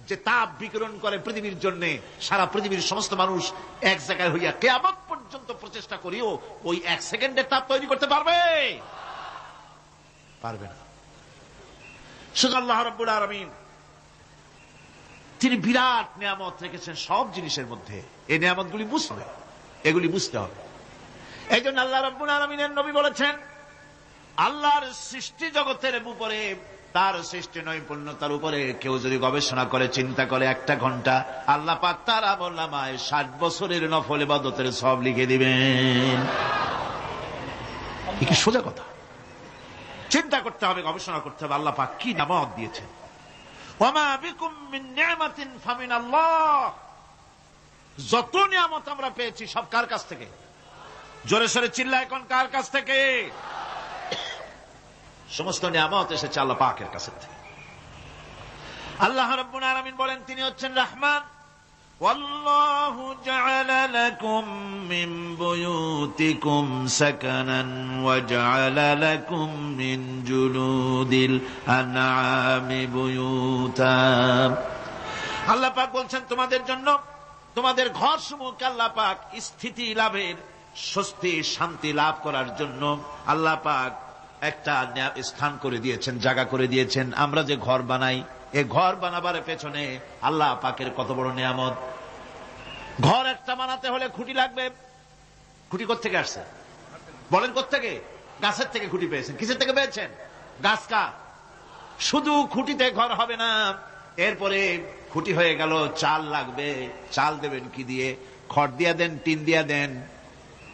যে তাপ বিকিরণ করে পৃথিবীর জন্য, সারা পৃথিবীর সমস্ত মানুষ এক জায়গায় হইয়া কিয়ামত পর্যন্ত প্রচেষ্টা করিও ওই 1 সেকেন্ডের তাপ তৈরি করতে পারবে? পারবে না। শুধু আল্লাহ রাব্বুল আলামিন তিনি বিরাট নিয়ামত রেখেছেন সব জিনিসের মধ্যে। এই নিয়ামতগুলি বুঝতে, এগুলি বুঝতে হবে। এই জন্য আল্লাহ রাব্বুল আলামিনের নবী বলেছেন, আল্লাহর সৃষ্টি জগতের উপরে, তার সৃষ্টি নৈপুণ্যতার উপরে কেউ যদি গবেষণা করে, চিন্তা করে 1 ঘন্টা, আল্লাহ পাক তার আমলনামায় 60 বছরের নফল ইবাদতের সওয়াব লিখে দিবেন। কি সোজা কথা। চিন্তা করতে হবে, গবেষণা করতে হবে আল্লাহ পাক কি নিয়ামত দিয়েছেন। ওয়ামা বিকুম মিন নি'মাতিন ফামিনাল্লাহ। যত নিয়ামত আমরা পেয়েছি সব কার কাছ থেকে? জোরে সোরে চিল্লায় কোন, কার কাছ থেকে? সমস্ত নিয়ামত এসেছে আল্লাহ পাকের কাছ থেকে। আল্লাহ রাব্বুল আলামিন বলেন, তিনি হচ্ছেন রহমান। ওয়াল্লাহু জাআলা লাকুম মিন বুয়ুতিকুম সাকানান ওয়া জাআলা লাকুম মিন জুলুদিল আনআমি বুয়ুতা। আল্লাহ পাক বলছেন, তোমাদের জন্য তোমাদের ঘরসমূহকে আল্লাহ পাক স্থিতি লাভের, স্বস্তি শান্তি লাভ করার জন্য আল্লাহ পাক একটা স্থান করে দিয়েছেন, জায়গা করে দিয়েছেন। আমরা যে ঘর বানাই, এই ঘর বানাবার পেছনে আল্লাহ পাকের কত বড় নিয়ামত। ঘর একটা বানাতে হলে খুঁটি লাগবে। খুঁটি কোত্থেকে আসছে? বলেন কোত্থেকে? গাছের থেকে খুঁটি পেয়েছেন। কিসের থেকে পেয়েছেন? গাছ কা। শুধু খুঁটিতে ঘর হবে না, এরপরে খুঁটি হয়ে গেল, চাল লাগবে। চাল দেবেন কি দিয়ে? খড় দিয়া দেন, টিন দিয়া দেন,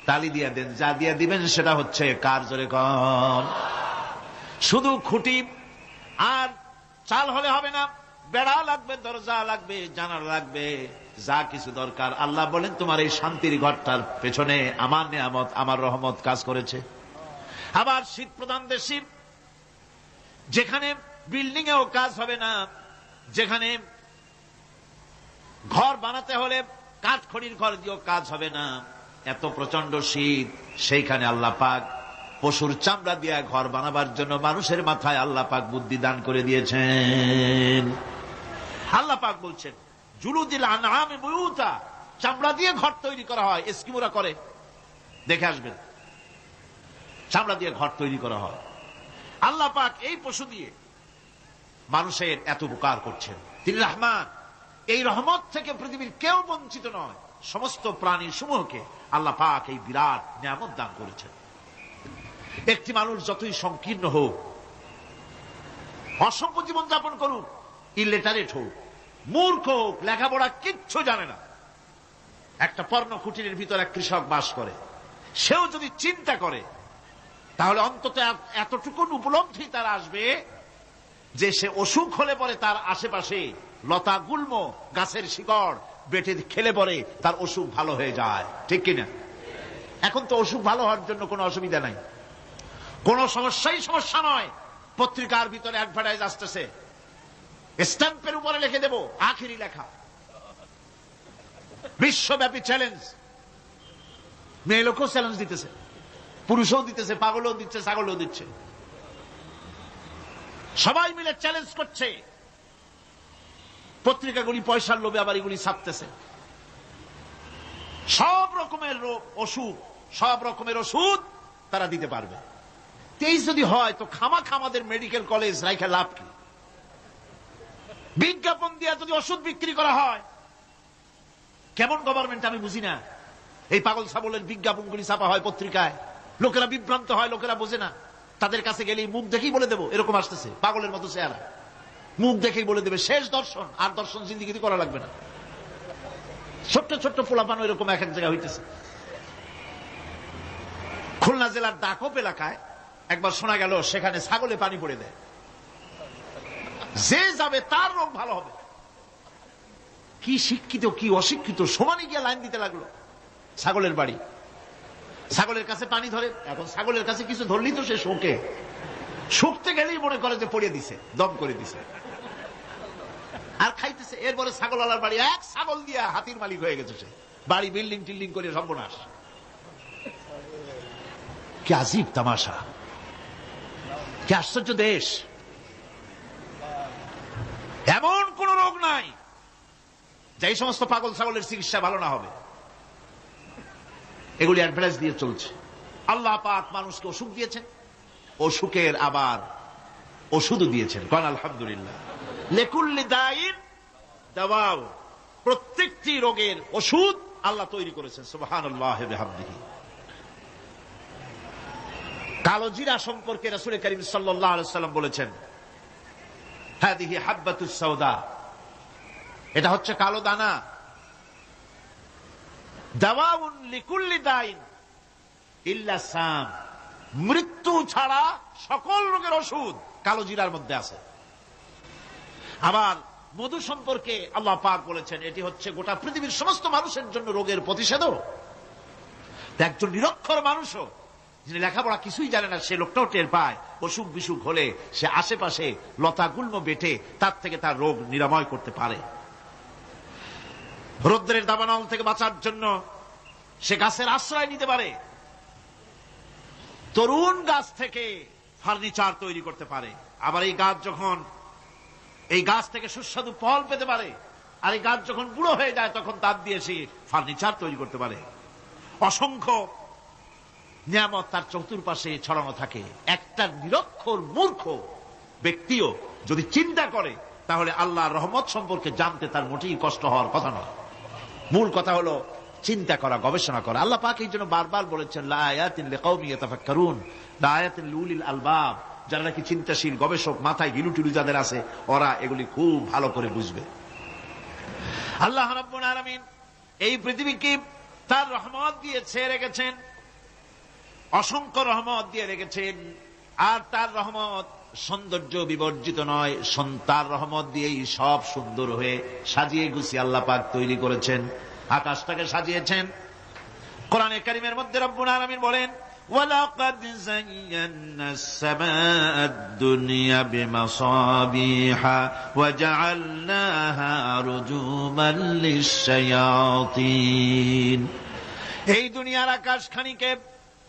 টালি দিয়া দেন, যা দিয়া দিবেন সেটা হচ্ছে কার, জোরে কম। শুধু খুঁটি আর চাল হলে হবে না, বেড়া লাগবে, দরজা লাগবে, জানালা লাগবে, যা কিছু দরকার। আল্লাহ বলেন, তোমার এই শান্তির ঘরটার পেছনে আমার নিয়ামত, আমার রহমত কাজ করেছে। আবার শীত প্রধান দেশে, যেখানে বিল্ডিং এও কাজ হবে না, যেখানে ঘর বানাতে হলে কাঠ খড়ির ঘর দিয়েও কাজ হবে না, এত প্রচন্ড শীত, সেইখানে আল্লাহ পাক পশুর চামড়া দিয়ে ঘর বানাবার জন্য মানুষের মাথায় আল্লাহ পাক বুদ্ধি দান করে দিয়েছেন। আল্লাহ পাক বলছেন, জুলুদিল আনআমি বুয়ুতা, চামড়া দিয়ে ঘর তৈরি করা হয়। এস্কিমোরা করে, দেখে আসবেন, চামড়া দিয়ে ঘর তৈরি করা হয়। আল্লাহ পাক এই পশু দিয়ে মানুষের এত উপকার করছেন। তিনি রহমান। এই রহমত থেকে পৃথিবীর কেউ বঞ্চিত নয়। সমস্ত প্রাণী সমূহকে আল্লাহ পাক এই বিরাট নিয়ামত দান করেছেন। একটি মানুষ যতই সংকীর্ণ হোক, অসভ্য জীবন যাপন করুক, ইলিটারেট হোক, মূর্খ হোক, লেখাপড়া কিচ্ছু জানে না, একটা পর্ণ কুটিরের ভিতরে এক কৃষক বাস করে, সেও যদি চিন্তা করে তাহলে অন্তত এতটুকু উপলব্ধি তার আসবে যে সে অসুখ হলে পরে তার আশেপাশে লতা গুল্ম গাছের শিকড় বেটে খেলে পরে তার অসুখ ভালো হয়ে যায়, ঠিক কিনা? এখন তো অসুখ ভালো হওয়ার জন্য কোনো অসুবিধা নাই, কোনো সমস্যা নয়। পত্রিকার ভিতরে অ্যাডভার্টাইজ আসতেছে, স্ট্যাম্পের উপরে লিখে দেব আখেরি লেখা, বিশ্বব্যাপী চ্যালেঞ্জ। মেয়ে লোকও চ্যালেঞ্জ দিতেছে, পুরুষও দিতেছে, পাগলও দিচ্ছে, ছাগলও দিচ্ছে, সবাই মিলে চ্যালেঞ্জ করছে। পত্রিকাগুলি পয়সার লোভে আবার এগুলি ছাপতেছে। সব রকমের অসুখ, সব রকমের ওষুধ তারা দিতে পারবে। 23 যদি হয় তো খামাখা আমাদের মেডিকেল কলেজ রাইখা লাভ কি? বিজ্ঞাপন দিয়ে যদি ওষুধ বিক্রি করা হয়, কেমন গভর্নমেন্ট আমি বুঝি না। এই পাগল ছাগলের বিজ্ঞাপনগুলি ছাপা হয় পত্রিকায়, লোকেরা বিভ্রান্ত হয়, লোকেরা বোঝে না। তাদের কাছে গেলেই মুখ দেখেই বলে দেবো এরকম আসতেছে, পাগলের মতো চেহারা, মুখ দেখেই বলে দেবে শেষ দর্শন, আর দর্শন জিন্দিগিতে করা লাগবে না। ছোট্ট ছোট্ট পোলাপান এরকম এক এক জায়গায় হইতেছে। খুলনা জেলার দাকপ এলাকায় একবার শোনা গেল সেখানে ছাগলে পানি পড়ে দেয়, যে যাবে তার রোগ ভালো হবে। কি শিক্ষিত কি অশিক্ষিত সমানে গিয়ে লাইন দিতে লাগলো। ছাগলের বাড়ি, ছাগলের কাছে পানি ধরে, এখন ছাগলের কাছে কিছু ধরলি তো সে শোকে, শুকতে গেলেই মনে করে যে পড়িয়ে দিছে, দম করে দিছে, আর খাইতেছে। এরপরে ছাগলওয়ালার বাড়ি এক ছাগল দিয়া হাতির মালিক হয়ে গেছে সে, বাড়ি বিল্ডিং টিল্ডিং করে সর্বনাশ। কি আজীব তামাশা, কি আশ্চর্য দেশ। এমন কোন রোগ নাই যে এই সমস্ত পাগল ছাগলের চিকিৎসা ভালো না হবে। এগুলি অ্যাডভার্টাইজ দিয়ে চলছে। আল্লাহ পাক মানুষকে অসুখ দিয়েছেন, অসুখের আবার ওষুধও দিয়েছেন। কারণ আলহামদুলিল্লাহ লিকুল্লি দাইন দাওয়াও, প্রত্যেকটি রোগের ওষুধ আল্লাহ তৈরি করেছেন। সুবহানাল্লাহি ওয়া বিহামদিহি। কালো জিরা সম্পর্কে রাসূল করিম সাল্লাল্লাহু আলাইহি ওয়াসাল্লাম বলেছেন, হাদিহি হাব্বাতুস সাওদা, এটা হচ্ছে কালো দানা। দাওয়াউন লিকুল্লি দাইন ইল্লা সাম, মৃত্যু ছাড়া সকল রোগের ওষুধ কালো জিরার মধ্যে আছে। আবার মধু সম্পর্কে আল্লাহ পাক বলেছেন, এটি হচ্ছে গোটা পৃথিবীর সমস্ত মানুষের জন্য রোগের প্রতিষেধক। একজন নিরক্ষর মানুষও, যিনি লেখাপড়া কিছুই জানে না, সে লোকটাও টের পায় অসুখ বিসুখ হলে সে আশেপাশে লতা গুল্ম বেটে তার থেকে তার রোগ নিরাময় করতে পারে। রৌদ্রের দাবানল থেকে বাঁচার জন্য সে গাছের আশ্রয় নিতে পারে, তরুণ গাছ থেকে ফার্নিচার তৈরি করতে পারে। আবার এই গাছ যখন এই গাছ থেকে সুস্বাদু ফল পেতে পারে, আর এই গাছ যখন বুড়ো হয়ে যায় তখন তার দিয়ে সে ফার্নিচার তৈরি করতে পারে। অসংখ্য নিয়ামত তার চতুর্পাশে ছড়ানো থাকে। একটা নিরক্ষর মূর্খ ব্যক্তিও যদি চিন্তা করে তাহলে আল্লাহর রহমত সম্পর্কে জানতে তার মোটেই কষ্ট হওয়ার কথা নয়। মূল কথা হলো চিন্তা করা, গবেষণা করা। আল্লাহ পাক এই জন্য বারবার বলেছেন, লা আয়াতিন লিকাওমিন ইয়াতাফাক্কারুন, লা আয়াতিন লিউলিল আলবাব, যারা নাকি চিন্তাশীল গবেষক, মাথায় গিলুটিলু যাদের আছে, ওরা এগুলি খুব ভালো করে বুঝবে। আল্লাহ রাব্বুল আলামিন এই পৃথিবীকে তার রহমত দিয়ে ছেড়ে রেখেছেন, অসংখ্য রহমত দিয়ে রেখেছেন। আর তার রহমত সৌন্দর্য বিবর্জিত নয়, তার রহমত দিয়েই সব সুন্দর হয়ে সাজিয়ে গুছিয়ে আল্লাহ পাক তৈরি করেছেন। আকাশটাকে সাজিয়েছেন। কোরআনে কারীমের মধ্যে রব্বুল আলামিন বলেন, ওয়ালাকাদ যায়্যানাস সামাআদ দুনিয়া বিমাসাবিহা ওয়া জাআলনাহা রুজুমান লিশ-শায়াতিন। এই দুনিয়ার আকাশখানিকে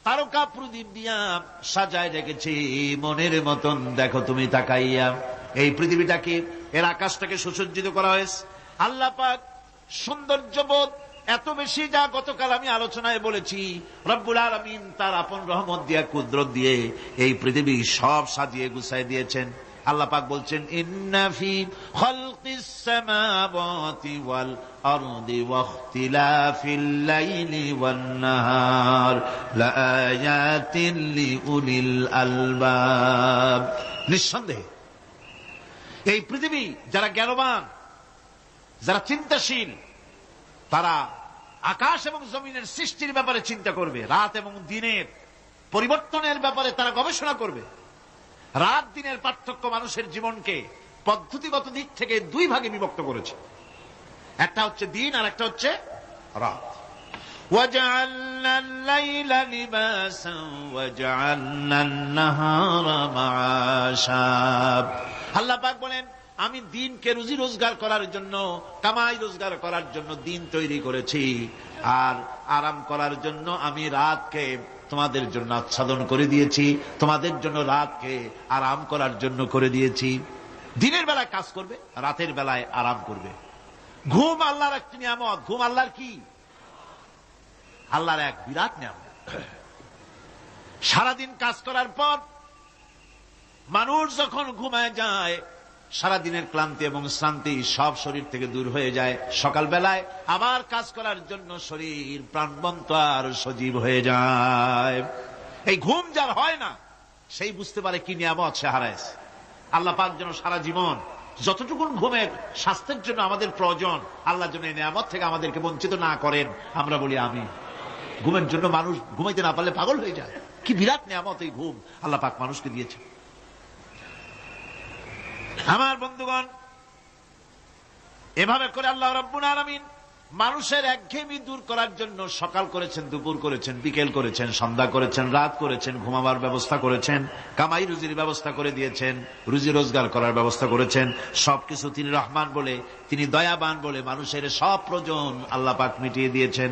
তারকা প্রদীপ দিয়া সাজায় রেখেছি মনের মতন। দেখো তুমি তাকাইয়া এই পৃথিবীটাকে, এর আকাশটাকে সুসজ্জিত করা হয়েছে। আল্লাহ পাক সৌন্দর্যবোধ এত বেশি, যা গতকাল আমি আলোচনায় বলেছি, রব্বুল আলামিন তার আপন রহমত দিয়া, কুদরত দিয়ে এই পৃথিবী সব সাজিয়ে গুছায় দিয়েছেন। আল্লাহ পাক বলছেন, ইন্না ফি খালকিস সামাওয়াতি ওয়াল আরদি ওয়াখতিলাফিল লাইলি ওয়ান নাহার লাআয়াতিন লিউলিল আলবাব। নিঃসন্দেহে এই পৃথিবী যারা জ্ঞানবান, যারা চিন্তাশীল, তারা আকাশ এবং জমিনের সৃষ্টির ব্যাপারে চিন্তা করবে, রাত এবং দিনের পরিবর্তনের ব্যাপারে তারা গবেষণা করবে। রাত দিনের পার্থক্য মানুষের জীবনকে পদ্ধতিগত দিক থেকে দুই ভাগে বিভক্ত করেছে, একটা হচ্ছে দিন আর একটা হচ্ছে রাত। وَجَعَلْنَا اللَّيْلَ لِبَاسًا وَجَعَلْنَا النَّهَارَ مَعَاشًا। আল্লাহ পাক বলেন, আমি দিনকে রুজি রোজগার করার জন্য, কামাই রোজগার করার জন্য দিন তৈরি করেছি, আর আরাম করার জন্য আমি রাতকে তোমাদের জন্য আচ্ছাদন করে দিয়েছি, তোমাদের জন্য রাতকে আরাম করার জন্য করে দিয়েছি। দিনের বেলায় কাজ করবে, রাতের বেলায় আরাম করবে। ঘুম আল্লাহর একটি নিয়ামত। ঘুম আল্লাহর কি? আল্লাহর এক বিরাট নিয়ামত। সারাদিন কাজ করার পর মানুষ যখন ঘুমায় যায়, সারাদিনের ক্লান্তি এবং শ্রান্তি সব শরীর থেকে দূর হয়ে যায়। সকালবেলায় আবার কাজ করার জন্য শরীর প্রাণবন্ত আর সজীব হয়ে যায়। এই ঘুম যার হয় না, সেই বুঝতে পারে কি নিয়ামত সে হারাইছে। আল্লাহ পাক যেন সারা জীবন যতটুকু ঘুমের স্বাস্থ্যের জন্য আমাদের প্রয়োজন, আল্লাহ যেন এই নিয়ামত থেকে আমাদেরকে বঞ্চিত না করেন। আমরা বলি আমি। ঘুমের জন্য মানুষ ঘুমাইতে না পারলে পাগল হয়ে যায়। কি বিরাট নিয়ামত এই ঘুম আল্লাহ পাক মানুষকে দিয়েছে। আমার বন্ধুগণ, এভাবে করে আল্লাহ রাব্বুল আলামিন মানুষের একঘেয়েমি দূর করার জন্য সকাল করেছেন, দুপুর করেছেন, বিকেল করেছেন, সন্ধ্যা করেছেন, রাত করেছেন, ঘুমাবার ব্যবস্থা করেছেন, কামাই রুজির ব্যবস্থা করে দিয়েছেন, রুজি রোজগার করার ব্যবস্থা করেছেন। সবকিছু তিনি রহমান বলে, তিনি দয়াবান বলে মানুষের সব প্রয়োজন আল্লাহ পাক মিটিয়ে দিয়েছেন।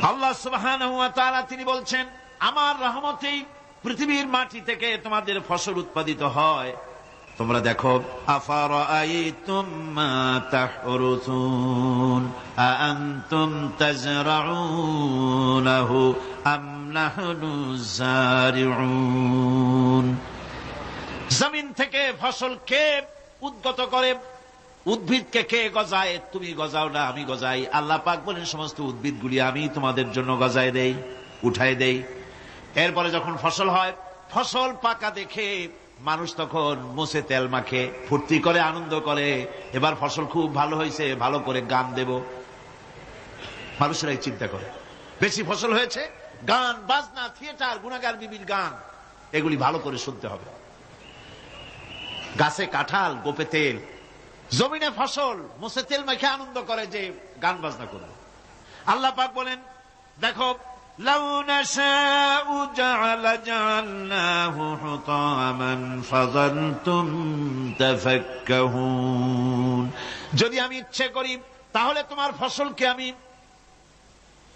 আল্লাহ সুবহানাহু ওয়া তাআলা তিনি বলছেন, আমার রহমতেই পৃথিবীর মাটি থেকে তোমাদের ফসল উৎপাদিত হয়। তোমরা দেখো, আফারাআইতুম মা তাহরুসুন আআনতুম তাজরাউনাহু আম নাহনু যারিউন। জমিন থেকে ফসল কে উদ্গত করে? উদ্ভিদকে কে গজায়? তুমি গজাও না, আমি গজাই। আল্লাহ পাক বলেন, সমস্ত উদ্ভিদগুলি আমি তোমাদের জন্য গজায় দেই, উঠাই দেই। এরপরে যখন ফসল হয়, ফসল পাকা দেখে মানুষ তখন মুছে তেল মাখে, ফুর্তি করে, আনন্দ করে। এবার ফসল খুব ভালো হয়েছে, ভালো করে গান দেব। মানুষেরাই চিন্তা করে, বেশি ফসল হয়েছে, গান বাজনা, থিয়েটার, গুনাগার বিবির গান, এগুলি ভালো করে শুনতে হবে। গাছে কাঁঠাল, গোপে তেল, জমিনে ফসল, মুছে তেল মাখে আনন্দ করে যে গান বাজনা করবে। আল্লাহ পাক বলেন, দেখো, লাউ নাশাউ জাআলনাহু হুতামান ফাযালতুম তাফাক্কাহুন। যদি আমি ইচ্ছে করি তাহলে তোমার ফসলকে আমি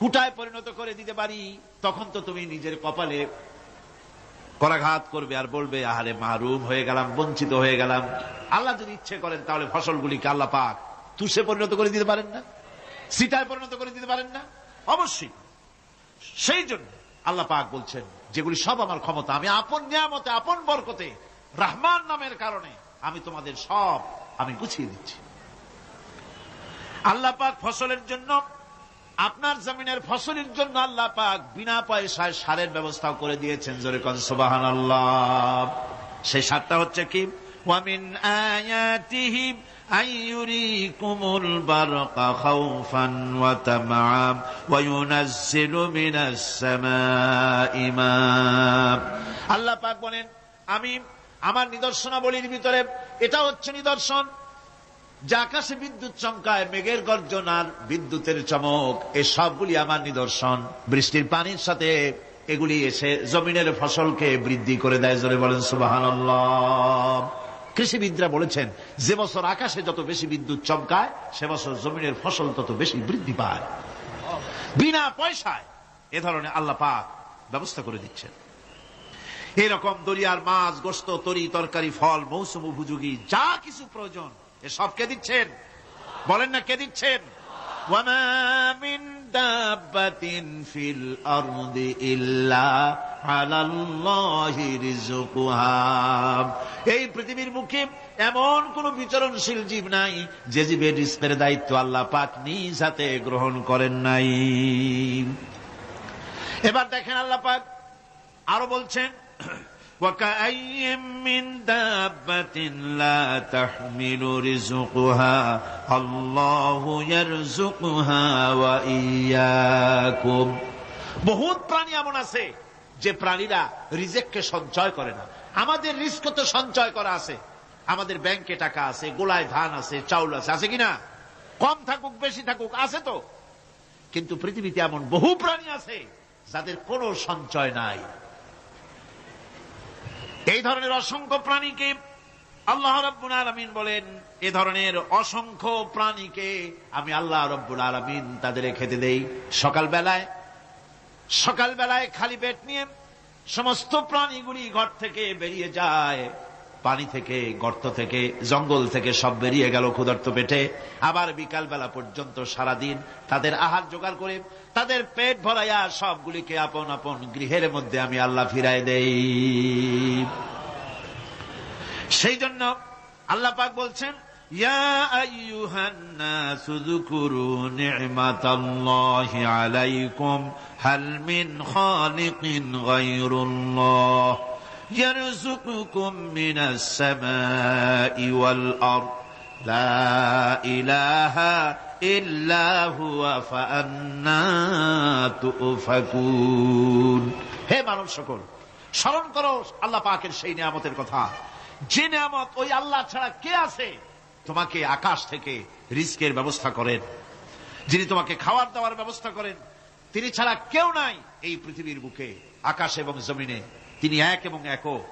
কুটায় পরিণত করে দিতে পারি, তখন তো তুমি নিজের কপালে করাঘাত করবে আর বলবে, আহারে মাহরুম হয়ে গেলাম, বঞ্চিত হয়ে গেলাম। আল্লাহ যদি ইচ্ছে করেন তাহলে ফসলগুলিকে আল্লাহ পাক তুষে পরিণত করে দিতে পারেন না? সিটায় পরিণত করে দিতে পারেন না? অবশ্যই। সেই জন্য আল্লাহ পাক বলছেন, যেগুলি সব আমার ক্ষমতা, আমি আপন নিয়ামতে, আপন বরকতে, রহমান নামের কারণে আমি তোমাদের সব আমি গুছিয়ে দিচ্ছি। আল্লাহ পাক ফসলের জন্য, আপনার জমিনের ফসলের জন্য আল্লাহ পাক বিনা পয়সায় সারের ব্যবস্থাও করে দিয়েছেন। জোরে কোন সুবহানাল্লাহ। সেই সারটা হচ্ছে কি? ওয়ামিন আয়াতিহি আইয়ুরিকুমুল বারকা খাউফান ওয়া তামআম ওয়া ইউনাজ্জিলু মিনাস সামাই মা। আল্লাহ পাক বলেন, আমি আমার নিদর্শনাবলীর ভিতরে এটা হচ্ছে নিদর্শন যে আকাশে বিদ্যুৎ চমকায়, মেঘের গর্জন আর বিদ্যুতের চমক, এই সবগুলি আমার নিদর্শন। বৃষ্টির পানির সাথে এগুলি এসে জমিনের ফসলকে বৃদ্ধি করে দেয়। জোরে বলেন সুবহানাল্লাহ। কৃষিবিদরা বলেছেন, যে বছর আকাশে যত বেশি বিদ্যুৎ চমকায়, সে বছর জমিনের ফসল তত বেশি বৃদ্ধি পায়। বিনা পয়সায় এ ধরনের আল্লাহ পাক ব্যবস্থা করে দিচ্ছেন। এরকম দরিয়ার মাছ, গোশত, তরি তরকারি, ফল, মৌসুম উপযোগী যা কিছু প্রয়োজন, এ সব কে দিচ্ছেন? বলেন না, কে দিচ্ছেন? ওয়ামা মিন দাব্বাতিন ফিল আরদি ইল্লা আলাল্লাহি রিজকুহা। এই পৃথিবীর মুখে এমন কোন বিচরণশীল জীব নাই যে জীবের রিজকের দায়িত্ব আল্লাহ পাক নিজ হাতে গ্রহণ করেন নাই। এবার দেখেন, আল্লাহ পাক আরো বলছেন, وكأي من دابة لا تحمل رزقها الله يرزقها وإياكم। বহুত প্রাণী এমন আছে যে প্রাণীরা রিজেককে সঞ্চয় করে না। আমাদের রিস্ক তো সঞ্চয় করা আছে, আমাদের ব্যাংকে টাকা আছে, গোলায় ধান আছে, চাউল আছে, আছে কিনা? কম থাকুক বেশি থাকুক আছে তো। কিন্তু পৃথিবীতে এমন বহু প্রাণী আছে যাদের কোনো সঞ্চয় নাই। এই ধরনের অসংখ্য প্রাণীকে আল্লাহ রাব্বুল আলামিন বলেন, এ ধরনের অসংখ্য প্রাণীকে আমি আল্লাহ রাব্বুল আলামিন তাদের খেতে দেই। সকালবেলায় খালি পেট নিয়ে সমস্ত প্রাণীগুলি ঘর থেকে বেরিয়ে যায়, পানি থেকে, গর্ত থেকে, জঙ্গল থেকে সব বেরিয়ে গেল ক্ষুধার্ত পেটে। আবার বিকালবেলা পর্যন্ত সারাদিন তাদের আহার জোগাড় করে তাদের পেট ভরাইয়া সবগুলিকে আপন আপন গৃহের মধ্যে আমি আল্লাহ ফিরাই দেই। সেই জন্য আল্লাহ পাক বলছেন, ইয়া আইয়ুহান নাসু যকুরু নি'মাতাল্লাহি আলাইকুম হাল মিন খালিকিন গায়রুল্লাহ يرزقكم من السماء والأرض لا إله إلا هو فأنا تؤفكون। হে মানব সকল, স্মরণ করো আল্লাহ পাকের সেই নিয়ামতের কথা, যে নিয়ামত ওই আল্লাহ ছাড়া কে আছে? তোমাকে আকাশ থেকে রিজকের ব্যবস্থা করেন, যিনি তোমাকে খাওয়ার দাওয়ার ব্যবস্থা করেন, তিনি ছাড়া কেউ নাই এই পৃথিবীর বুকে, আকাশ এবং জমিনে। তিনি এক এবং একক।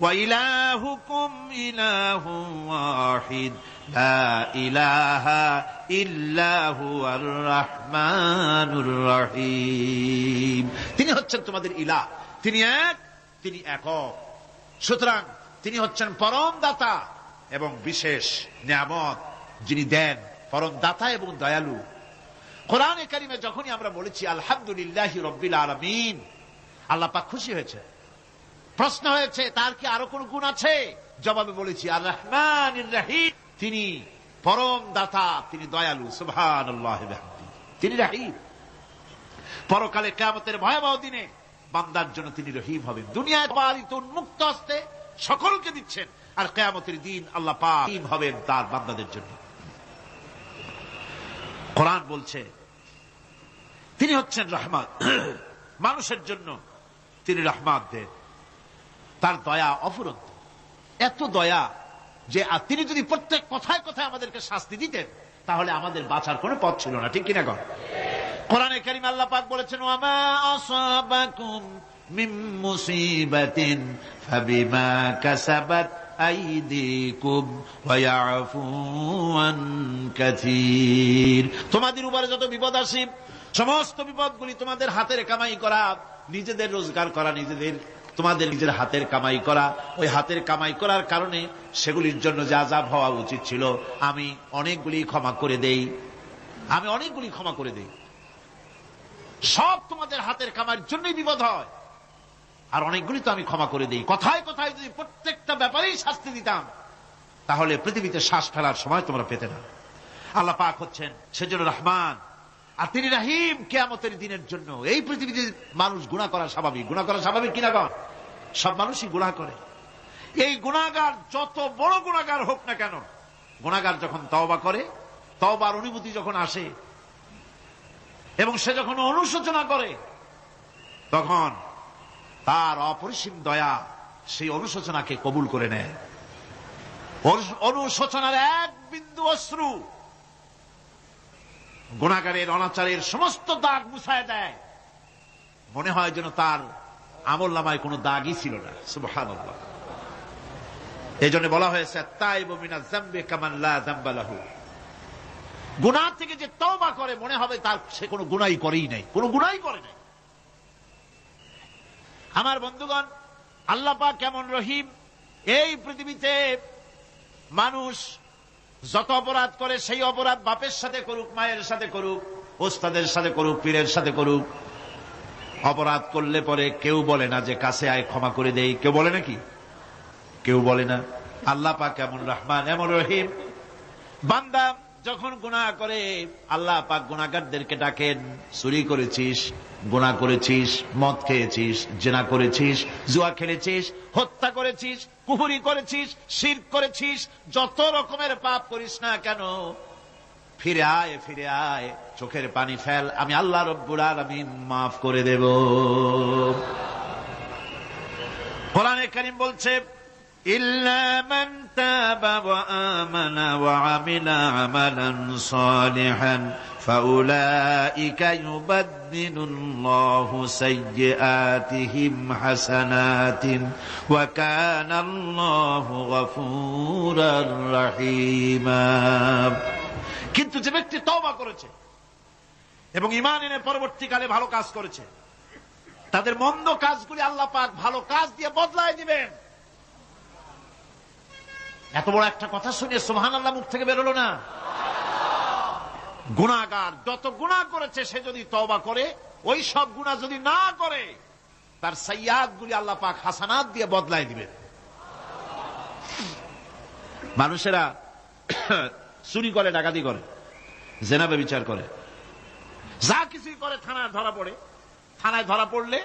ওয়া ইলাহুকুম ইলাহুন ওয়াহিদ লা ইলাহা ইল্লা হুয়ার রাহমানুর রহিম। তিনি হচ্ছেন তোমাদের ইলাহ, তিনি এক, তিনি একক। সুতরাং তিনি হচ্ছেন পরম দাতা এবং বিশেষ নিয়ামত যিনি দেন, পরম দাতা এবং দয়ালু। কোরআনে কারিমে যখনই আমরা বলেছি আলহামদুলিল্লাহি রাব্বিল আলামিন, আল্লাহ পাক খুশি হয়েছে। প্রশ্ন হয়েছে তার কি আরো কোন গুণ আছে? জবাবে বলেছি আর রহমানির রহিম, তিনি পরম দাতা, তিনি দয়ালু। সুবহানাল্লাহি ওয়া বিহামদিহি, তিনি রহিম। পরকালে কিয়ামতের ভয়াবহ দিনে বান্দার জন্য তিনি রহিম হবেন। দুনিয়ায় পালিত উন্মুক্ত হস্তে সকলকে দিচ্ছেন, আর কিয়ামতের দিন আল্লাহ পাক রহিম হবেন তার বান্দাদের জন্য। কোরআন বলছে তিনি হচ্ছেন রহমত, মানুষের জন্য তিনি রহমত দেন। তার দয়া অফুরন্ত, এত দয়া যে তিনি যদি প্রত্যেক কথায় কথায় আমাদেরকে শাস্তি দিতেন তাহলে আমাদের বাঁচার কোনো পথ ছিল না, ঠিক কিনা? কোরআনে কারীমে আল্লাহ পাক বলেছেন, ওয়া মা আসাবাকুম মিন মুসিবাতিন ফাবিমা কাসাবাত আইদিকুম ওয়া ইয়াফু আন কাসীর। তোমাদের উপরে যত বিপদ আসে, সমস্ত বিপদগুলি তোমাদের হাতের কামাই করা, নিজেদের রোজগার করা, তোমাদের নিজের হাতের কামাই করা। ওই হাতের কামাই করার কারণে সেগুলির জন্য যা আযাব হওয়া উচিত ছিল আমি অনেকগুলি ক্ষমা করে দেই, সব তোমাদের হাতের কামাইয়ের জন্যই বিপদ হয়, আর অনেকগুলি তো আমি ক্ষমা করে দেই। কথায় কথায় যদি প্রত্যেকটা ব্যাপারেই শাস্তি দিতাম তাহলে পৃথিবীতে শ্বাস ফেলার সময় তোমরা পেতে না। আল্লাহ পাক হচ্ছেন সেজন্য রহমান, আর তিনি রহিম কিয়ামতের দিনের জন্য। এই পৃথিবীতে মানুষ গুনাহ করা স্বাভাবিক, কিনা? সব মানুষই গুনাহ করে। এই গুনাহগার যত বড় গুনাহগার হোক না কেন, গুনাহগার যখন তওবা করে, তওবার অনুভূতি যখন আসে এবং সে যখন অনুশোচনা করে, তখন তার অপরিসীম দয়া সেই অনুশোচনাকে কবুল করে নেয়। অনুশোচনার এক বিন্দু অশ্রু গুনাহগারের অনাচারের সমস্ত দাগ মুছায় দেয়, মনে হয় যেন তার আমলনামায় কোনো দাগই ছিল না। সুবহানাল্লাহ। এই জন্য বলা হয়েছে তাইবু মিনাজ যামবি কামান লা যামবা লাহু। গুনাহ থেকে যে তওবা করে মনে হবে তার সে কোনো গুনাহই করেই নাই, আমার বন্ধুগণ, আল্লাহ পাক কেমন রহিম! এই পৃথিবীতে মানুষ যত অপরাধ করে সেই অপরাধ বাপের সাথে করুক, মায়ের সাথে করুক, ওস্তাদের সাথে করুক, পীরের সাথে করুক, অপরাধ করলে পরে কেউ বলে না যে কাছে আয় ক্ষমা করে দেই। কেউ বলে নাকি? কেউ বলে না। আল্লাহ পাক এমন রহমান, এমন রহিম। বান্দা যখন গুনাহ করে আল্লাহ পাক গুনাহগারদেরকে ডাকেন, চুরি করেছিস, গুনাহ করেছিস, মদ খেয়েছিস, জিনা করেছিস, জুয়া খেলেছিস, হত্যা করেছিস, কুফরি করেছিস, শিরক করেছিস, যত রকমের পাপ করিস না কেন, ফিরে আয়, ফিরে আয়, চোখের পানি ফেল, আমি আল্লাহ রব্বুল আলামিন মাফ করে দেব। কোরআনে কারীম বলছে, ইল্লা মান তাবা ওয়া আমানা ওয়া আমিলা আমালান সালিহান ফাউলাইকা ইউবাদদিলুল্লাহু সাইয়্যাতিহিম হাসানাতিন ওয়া কানাল্লাহু গফুরার রহিমা। কিন্তু যে ব্যক্তি তওবা করেছে এবং ঈমান এনে পরবর্তীকালে ভালো কাজ করেছে, তাদের মন্দ কাজগুলি আল্লাহ পাক ভালো কাজ দিয়ে বদলায় দিবেন। এত বড় একটা কথা শুনে সুবহানাল্লাহ মুখ থেকে বেরোলো না? গুনাহগার যত গুনাহ করেছে সে যদি তওবা করে, ওই সব গুনাহ যদি না করে, তার সাইয়্যাতগুলি আল্লাহ পাক হাসানাত দিয়ে বদলায় দিবেন। মানুষেরা চুরি করে, ডাকাতি করে, জিনা ব্যভিচার করে, যা কিছুই করে, থানায় ধরা পড়ে। থানায় ধরা পড়লে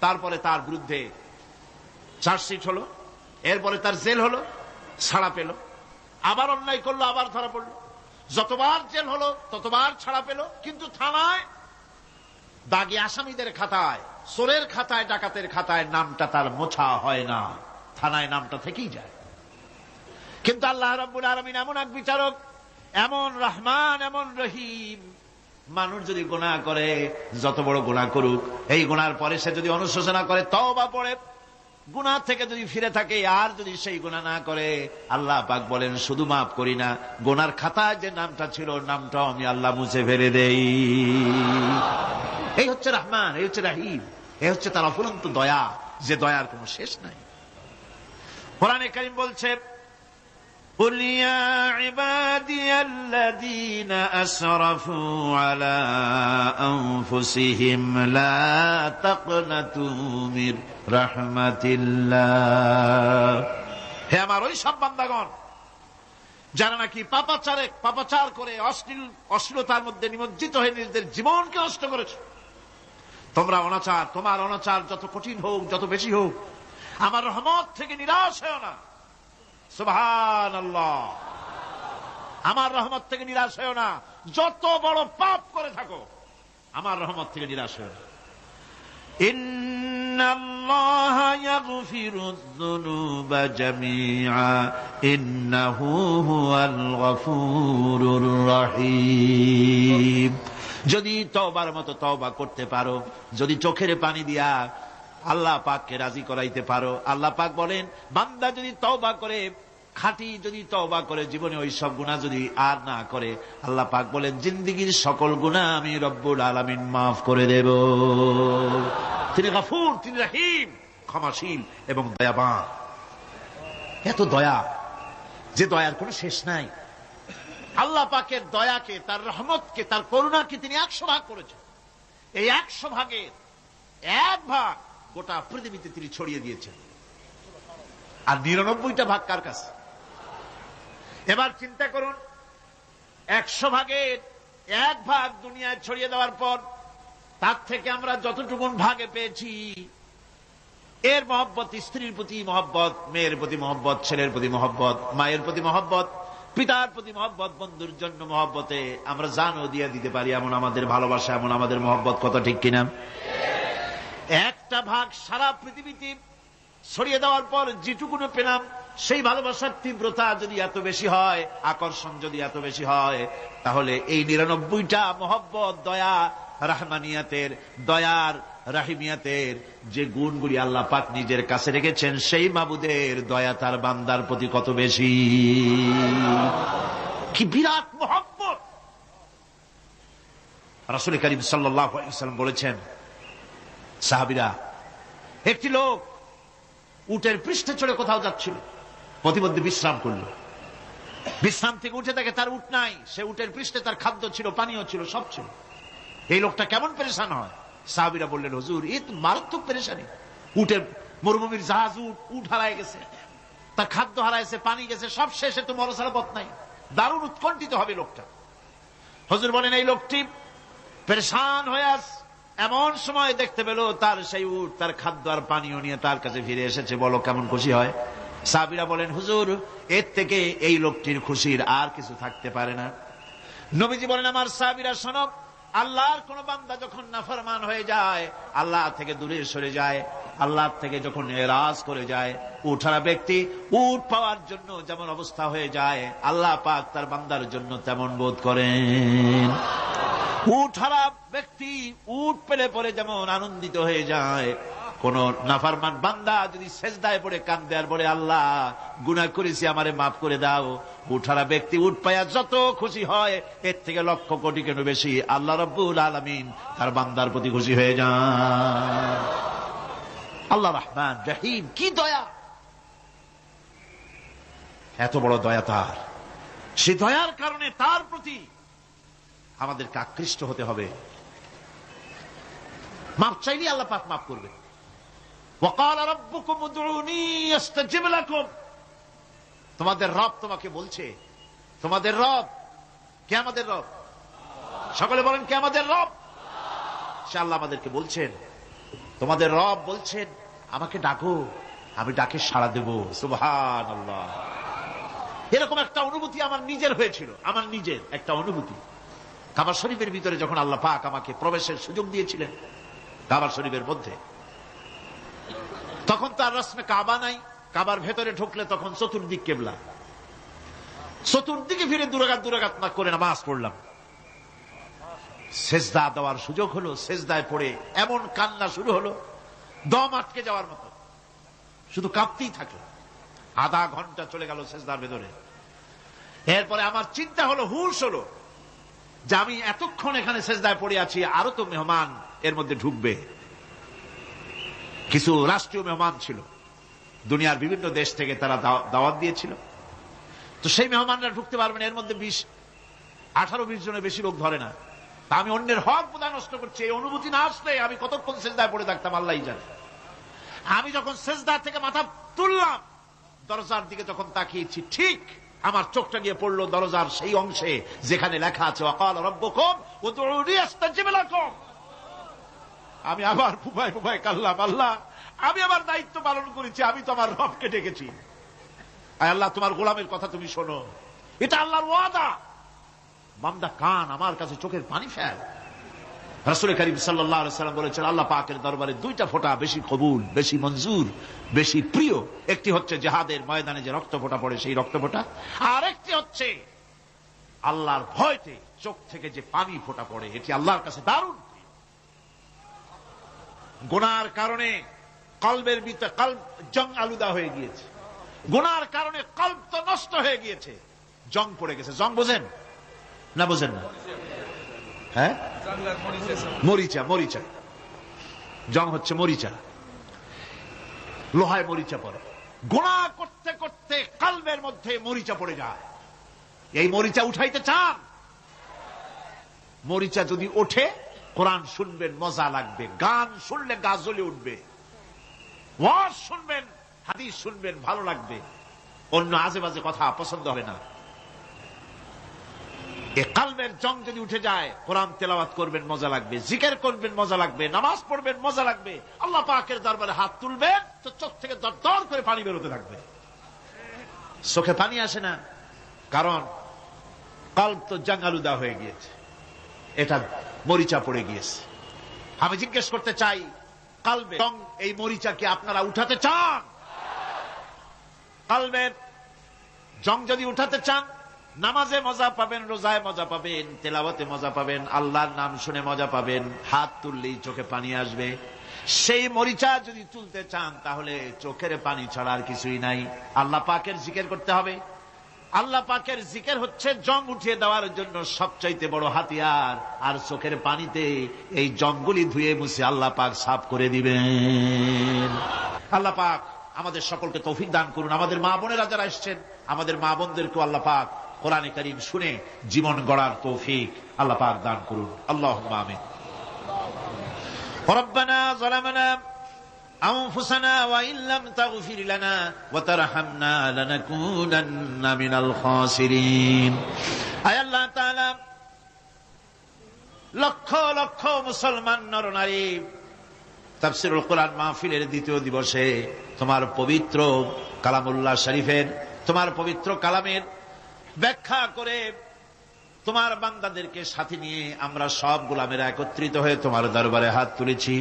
তারপরে তার বিরুদ্ধে চার্জশিট হলো, এরপরে তার জেল হলো, ছাড়া পেল, আবার অন্যায় করলো, আবার ধরা পড়লো, যতবার জেল হলো ততবার ছাড়া পেল, কিন্তু থানায় দাগী আসামিদের খাতায়, চোরের খাতায়, ডাকাতের খাতায় নামটা তার মোছা হয় না, থানায় নামটা থেকেই যায়। কিন্তু আল্লাহ রাব্বুল আলামিন এমন এক বিচারক, এমন রহমান, এমন রহিম। মানুষ যদি গুনাহ করে, যত বড় গুনাহ করুক, এই গুনার পরে সে যদি অনুশোচনা করে, তওবা পড়ে, গুনাহ থেকে যদি ফিরে থাকে, আর যদি সেই গুনাহ না করে, আল্লাহ পাক বলেন শুধু মাফ করি না, গুনার খাতায় যে নামটা ছিল নামটাও আমি আল্লাহ মুছে ফেলে দেই। এই হচ্ছে রহমান, এই হচ্ছে রহিম, এই হচ্ছে তার অফুরন্ত দয়া, যে দয়ার কোনো শেষ নাই। কোরআনে কারীম বলছে, قل يا عبادي الذين أسرفوا على أنفسهم لا تقنطوا من رحمة الله। হে আমার ওই সব বান্দাগণ যারা নাকি পাপাচার করে অশ্লীলতার মধ্যে নিমজ্জিত হয়ে নিজেদের জীবনকে নষ্ট করেছে, তোমরা অনাচার, তোমার অনাচার যত কঠিন হোক, যত বেশি হোক, আমার রহমত থেকে নিরাশ হও না। সুবহানাল্লাহ, আমার রহমত থেকে নিরাশ হও না। যত বড় পাপ করে থাকো, আমার রহমত থেকে নিরাশ হও না। ইন্নাল্লাহা ইয়াগফিরুয যুনুবা জামিআ ইন্নাহু হুয়াল গফুরুর রহিম। যদি তওবার মতো তওবা করতে পারো, যদি চোখের পানি দিয়া আল্লাহ পাককে রাজি করাইতে পারো, আল্লাহ পাক বলেন বান্দা যদি তওবা করে, খাঁটি যদি তওবা করে, জীবনে ওই সব গুনাহ যদি আর না করে, আল্লাহ পাক বলেন জিন্দেগীর সকল গুনাহ আমি রব্বুল আলামিন মাফ করে দেব। তিনি গফুর, তিনি রহিম, ক্ষমাশীল এবং দয়াবান। এত দয়া, যে দয়ার কোনো শেষ নাই। আল্লাহ পাকের দয়াকে, তার রহমতকে, তার করুণাকে তিনি 100 ভাগ করেছেন। এই 100 ভাগের 1 ভাগ গোটা পৃথিবীতে তিনি ছড়িয়ে দিয়েছেন। আর 99টা ভাগ কার কাছে? এবার চিন্তা করুন, 100 ভাগের 1 ভাগ দুনিয়ায় ছড়িয়ে দেওয়ার পর তার থেকে আমরা যতটুকুন ভাগে পেয়েছি, এর মহব্বত, স্ত্রীর প্রতি মহব্বত, মেয়ের প্রতি মহব্বত, ছেলের প্রতি মহব্বত, মায়ের প্রতি মহব্বত, পিতার প্রতি মহব্বত, বন্ধুর জন্য মহব্বতে আমরা জানও দিয়ে দিতে পারি, এমন আমাদের ভালোবাসা, এমন আমাদের মহব্বত, কথা ঠিক কিনা? 1টা ভাগ সারা পৃথিবীতে ছড়িয়ে দেওয়ার পর যেটুকুনো পেলাম, সেই ভালোবাসার তীব্রতা যদি এত বেশি হয়, আকর্ষণ যদি এত বেশি হয়, তাহলে এই 99টা মহব্বত, দয়া, রাহমানিয়াতের, দয়ার, রাহিমিয়াতের যে গুণগুলি আল্লাহ পাক নিজের কাছে রেখেছেন, সেই মাবুদের দয়া তার বান্দার প্রতি কত বেশি, কি বিরাট মহব্বত। রাসূল করিম সাল্লাল্লাহু আলাইহি ওয়াসাল্লাম বলেছেন, সাহাবীরা, একটি লোক উটের পৃষ্ঠে চড়ে কোথাও যাচ্ছিল, প্রতিমধ্যে বিশ্রাম করল। বিশ্রাম থেকে উঠে দেখে তার উট নাই। সে উটের পৃষ্ঠে তার খাদ্য ছিল, পানীয় ছিল, সব ছিল। এই লোকটা কেমন পেরেশান হয়? সাহাবীরা বললেন, হুজুর, এই তো মারাত্মক পেরেশানি। উটের মরুভূমির জাহাজ, উট হারায় গেছে, তার খাদ্য হারাইছে, পানি গেছে, সব শেষে তো মরসারা পথ নাই। দারুণ উৎকণ্ঠিত হবে লোকটা। হুজুর বলেন এই লোকটি পেরেশান হয়ে আস, এমন সময় দেখতে পেল তার সেই উট তার খাদ্য আর পানীয় নিয়ে তার কাছে ফিরে এসেছে। বলো কেমন খুশি হয়? সাহাবীরা বলেন হুজুর এর থেকে এই লোকটির খুশির আর কিছু থাকতে পারে না। নবীজি বলেন আমার সাহাবীরা শোনো, আল্লাহর কোন বান্দা যখন নাফরমান হয়ে যায়, আল্লাহ থেকে দূরে সরে যায়, আল্লাহ থেকে যখন এরাজ করে যায়, উঠারা ব্যক্তি উট পাওয়ার জন্য যেমন অবস্থা হয়ে যায়, আল্লাহ পাক তার বান্দার জন্য তেমন বোধ করেন। উঠারা ব্যক্তি উট পেলে পরে যেমন আনন্দিত হয়ে যায়, কোন নাফরমান বান্দা যদি সেজদায় পড়ে কাঁদে আর বলে আল্লাহ গুনাহ করেছি আমারে মাফ করে দাও, উঠারা ব্যক্তি উঠ পায়া যত খুশি হয়, এর থেকে লক্ষ কোটি কেন বেশি আল্লাহ রাব্বুল আলামিন তার বান্দার প্রতি খুশি হয়ে যান। আল্লাহ রহমান রহিম, কি দয়া, এত বড় দয়া তার। সে দয়ার কারণে তার প্রতি আমাদেরকে আকৃষ্ট হতে হবে। মাফ চাইলে আল্লাহ পাক মাফ করবে। ওয়াকাল রাব্বুকুম উদউনি আস্তাজিব লাকুম, তোমাদের রব তোমাকে বলছে, তোমাদের রব কে? আমাদের রব। সকলে বলেন কে আমাদের রব? সে আল্লাহ আমাদেরকে বলছেন, তোমাদের রব বলছেন আমাকে ডাকো, আমি ডাকে সাড়া দেব। সুবহানাল্লাহ। এরকম একটা অনুভূতি আমার নিজের হয়েছিল, আমার নিজের একটা অনুভূতি। কাবা শরীফের ভিতরে যখন আল্লাহ পাক আমাকে প্রবেশের সুযোগ দিয়েছিলেন, কাবা শরীফের মধ্যে, তখন তার রসমে কাবা নাই। কাবার ভেতরে ঢুকলে তখন চতুর্দিক কেবলা, চতুর্দিকে ফিরে দুরাকাত না করে নামাজ পড়লাম। সেজদা দেওয়ার সুযোগ হলো, সেজদায় পড়ে এমন কান্না শুরু হলো, দম আটকে যাওয়ার মতো, শুধু কাঁপতেই থাকলো। আধা ঘন্টা চলে গেল সেজদার ভেতরে। এরপরে আমার চিন্তা হলো, হুঁশ হলো যে আমি এতক্ষণ এখানে সেজদায় পড়ে আছি, আরো তো মেহমান এর মধ্যে ঢুকবে। কিছু রাষ্ট্রীয় মেহমান ছিল, দুনিয়ার বিভিন্ন দেশ থেকে তারা দাওয়াত দিয়েছিল। তো সেই মেহমানরা ঢুকতে পারবেন, এর মধ্যে 18-20 জনের বেশি লোক ধরে না। তা আমি অন্যের হক বোধহয় নষ্ট করছি, এই অনুভূতি না আসলে আমি কতক্ষণ সেজদায় পড়ে থাকতাম আল্লাহই জানে। আমি যখন সেজদা থেকে মাথা তুললাম, দরজার দিকে যখন তাকিয়েছি, ঠিক আমার চোখটা গিয়ে পড়লো দরজার সেই অংশে যেখানে লেখা আছে ওয়াকাল রাব্বুকুম উদউনি আস্তাজিব লাকুম। আমি আবার ফুফায় কাল্লাম, আল্লাহ আমি আমার দায়িত্ব পালন করেছি, আমি তো আমার রবকে ডেকেছি। আল্লাহ তোমার গোলামের কথা তুমি শোনো, এটা আল্লাহর ওয়াদা। বান্দা কান আমার কাছে চোখের পানি ফেল। রাসূল করিম সাল্লাল্লাহু আলাইহি ওয়াসাল্লাম বলেছেন আল্লাহ পাকের দরবারে দুইটা ফোঁটা বেশি কবুল, বেশি মঞ্জুর, বেশি প্রিয়। একটি হচ্ছে জিহাদের ময়দানে যে রক্ত ফোঁটা পড়ে সেই রক্ত ফোঁটা, আর একটি হচ্ছে আল্লাহর ভয়তে চোখ থেকে যে পানি ফোঁটা পড়ে, এটি আল্লাহর কাছে দারুণ। গুনার কারণে কলবের ভিতরে কলব জং আলুদা হয়ে গিয়েছে, গুনার কারণে কলব তো নষ্ট হয়ে গিয়েছে, জং পড়ে গেছে। জং বোঝেন না? বোঝেন না? হ্যাঁ, মরিচা। মরিচা জং হচ্ছে মরিচা, লোহায় মরিচা পড়ে। গুনাহ করতে করতে কলবের মধ্যে মরিচা পড়ে যায়। এই মরিচা উঠাইতে চান? মরিচা যদি ওঠে, কোরআন শুনবেন মজা লাগবে, গান শুনলে গা জ্বলে উঠবে, ওয়াজ শুনবেন, হাদিস শুনবেন ভালো লাগবে, অন্য আজে বাজে কথা পছন্দ হবে না। এই কলবের জং যদি উঠে যায়, কোরআন তেলাওয়াত করবেন মজা লাগবে, জিকির করবেন মজা লাগবে, নামাজ পড়বেন মজা লাগবে, আল্লাহ পাকের দরবারে হাত তুলবেন তো চোখ থেকে দরদর করে পানি বেরোতে থাকবে। চোখে পানি আসে না, কারণ কলব তো জঙ্গালুদা হয়ে গিয়েছে, এটা মরিচা পড়ে গিয়েছে। আমি জিজ্ঞেস করতে চাই, কলবে জং এই মরিচা কি আপনারা উঠাতে চান? কলবের জং যদি উঠাতে চান, নামাজে মজা পাবেন, রোজায় মজা পাবেন, তেলাওয়াতে মজা পাবেন, আল্লাহর নাম শুনে মজা পাবেন, হাত তুললেই চোখে পানি আসবে। সেই মরিচা যদি তুলতে চান, তাহলে চোখের পানি ছাড়া আর কিছুই নাই। আল্লাহ পাকের জিকির করতে হবে। আল্লাহ পাকের জিকির হচ্ছে জং উঠিয়ে দেওয়ার জন্য সবচাইতে বড় হাতিয়ার। আর চোখের পানিতে এই জংগুলি ধুয়ে মুছে আল্লাহ পাক সাফ করে দিবেন। আল্লাহ পাক আমাদের সকলকে তৌফিক দান করুন। আমাদের মা বোনেরা যারা এসেছেন, আমাদের মা বোনদেরকে আল্লাহ পাক কোরআনে কারীম শুনে জীবন গড়ার তৌফিক আল্লাহ পাক দান করুন। আল্লাহুম্মা আমিন। রব্বানা যালামনা আনফুসানা ওয়া ইন লাম তাগফির লানা ওয়া তারহামনা লানাকুনান্না মিনাল খাসিরিন। আয় আল্লাহ তাআলা, লক্ষ লক্ষ মুসলমান নরনারী তাফসীরুল কোরআন মাহফিলের দ্বিতীয় দিবসে তোমার পবিত্র কালামুল্লাহ শরীফের, তোমার পবিত্র কালামের ব্যাখ্যা করে তোমার বান্দাদেরকে সাথে নিয়ে আমরা সব গোলামেরা একত্রিত হয়ে তোমার দরবারে হাত তুলেছি।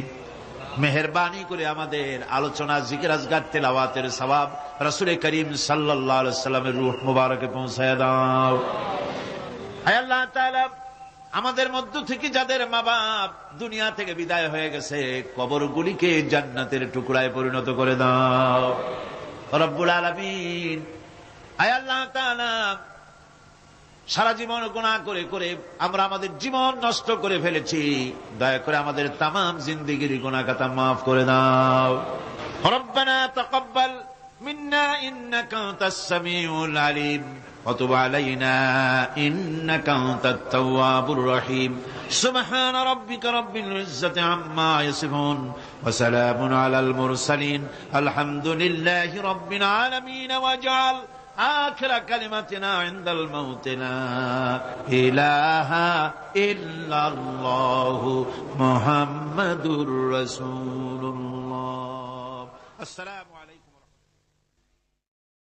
মেহেরবানি করে আমাদের আলোচনা, জিকির, আজকার, তেলাওয়াতের সওয়াব রাসূল করিম সাল্লাল্লাহু আলাইহি ওয়াসাল্লামের রূহ মুবারকে পৌঁছায় দাও। আয় আল্লাহ তাআলা, আমাদের মধ্য থেকে যাদের মা বাপ দুনিয়া থেকে বিদায় হয়ে গেছে, কবরগুলিকে জান্নাতের টুকরায় পরিণত করে দাও রব্বুল আলামিন। আয় আল্লাহ তাআলা, সারা জীবন গুনাহ করে করে আমরা আমাদের জীবন নষ্ট করে ফেলেছি, দয়া করে আমাদের তামাম জিন্দেগির গুনাহ খাতা মাফ করে দাও। রব্বানা তাকাব্বাল মিন্না ইন্নাকা আনতাস সামিউল আলিম ওয়া তুব আলাইনা ইন্নাকা আনতাত তাওয়াবুর রহিম। সুবহানা রাব্বিকা রাব্বিল ইজ্জাতি আম্মা ইয়াসিফুন ওয়া সালামুন আলাল মুরসালিন আলহামদুলিল্লাহি রাব্বিল আলামিন। ওয়াজআল آخر كلمتنا عند الموت لا إله إلا الله محمد رسول الله. السلام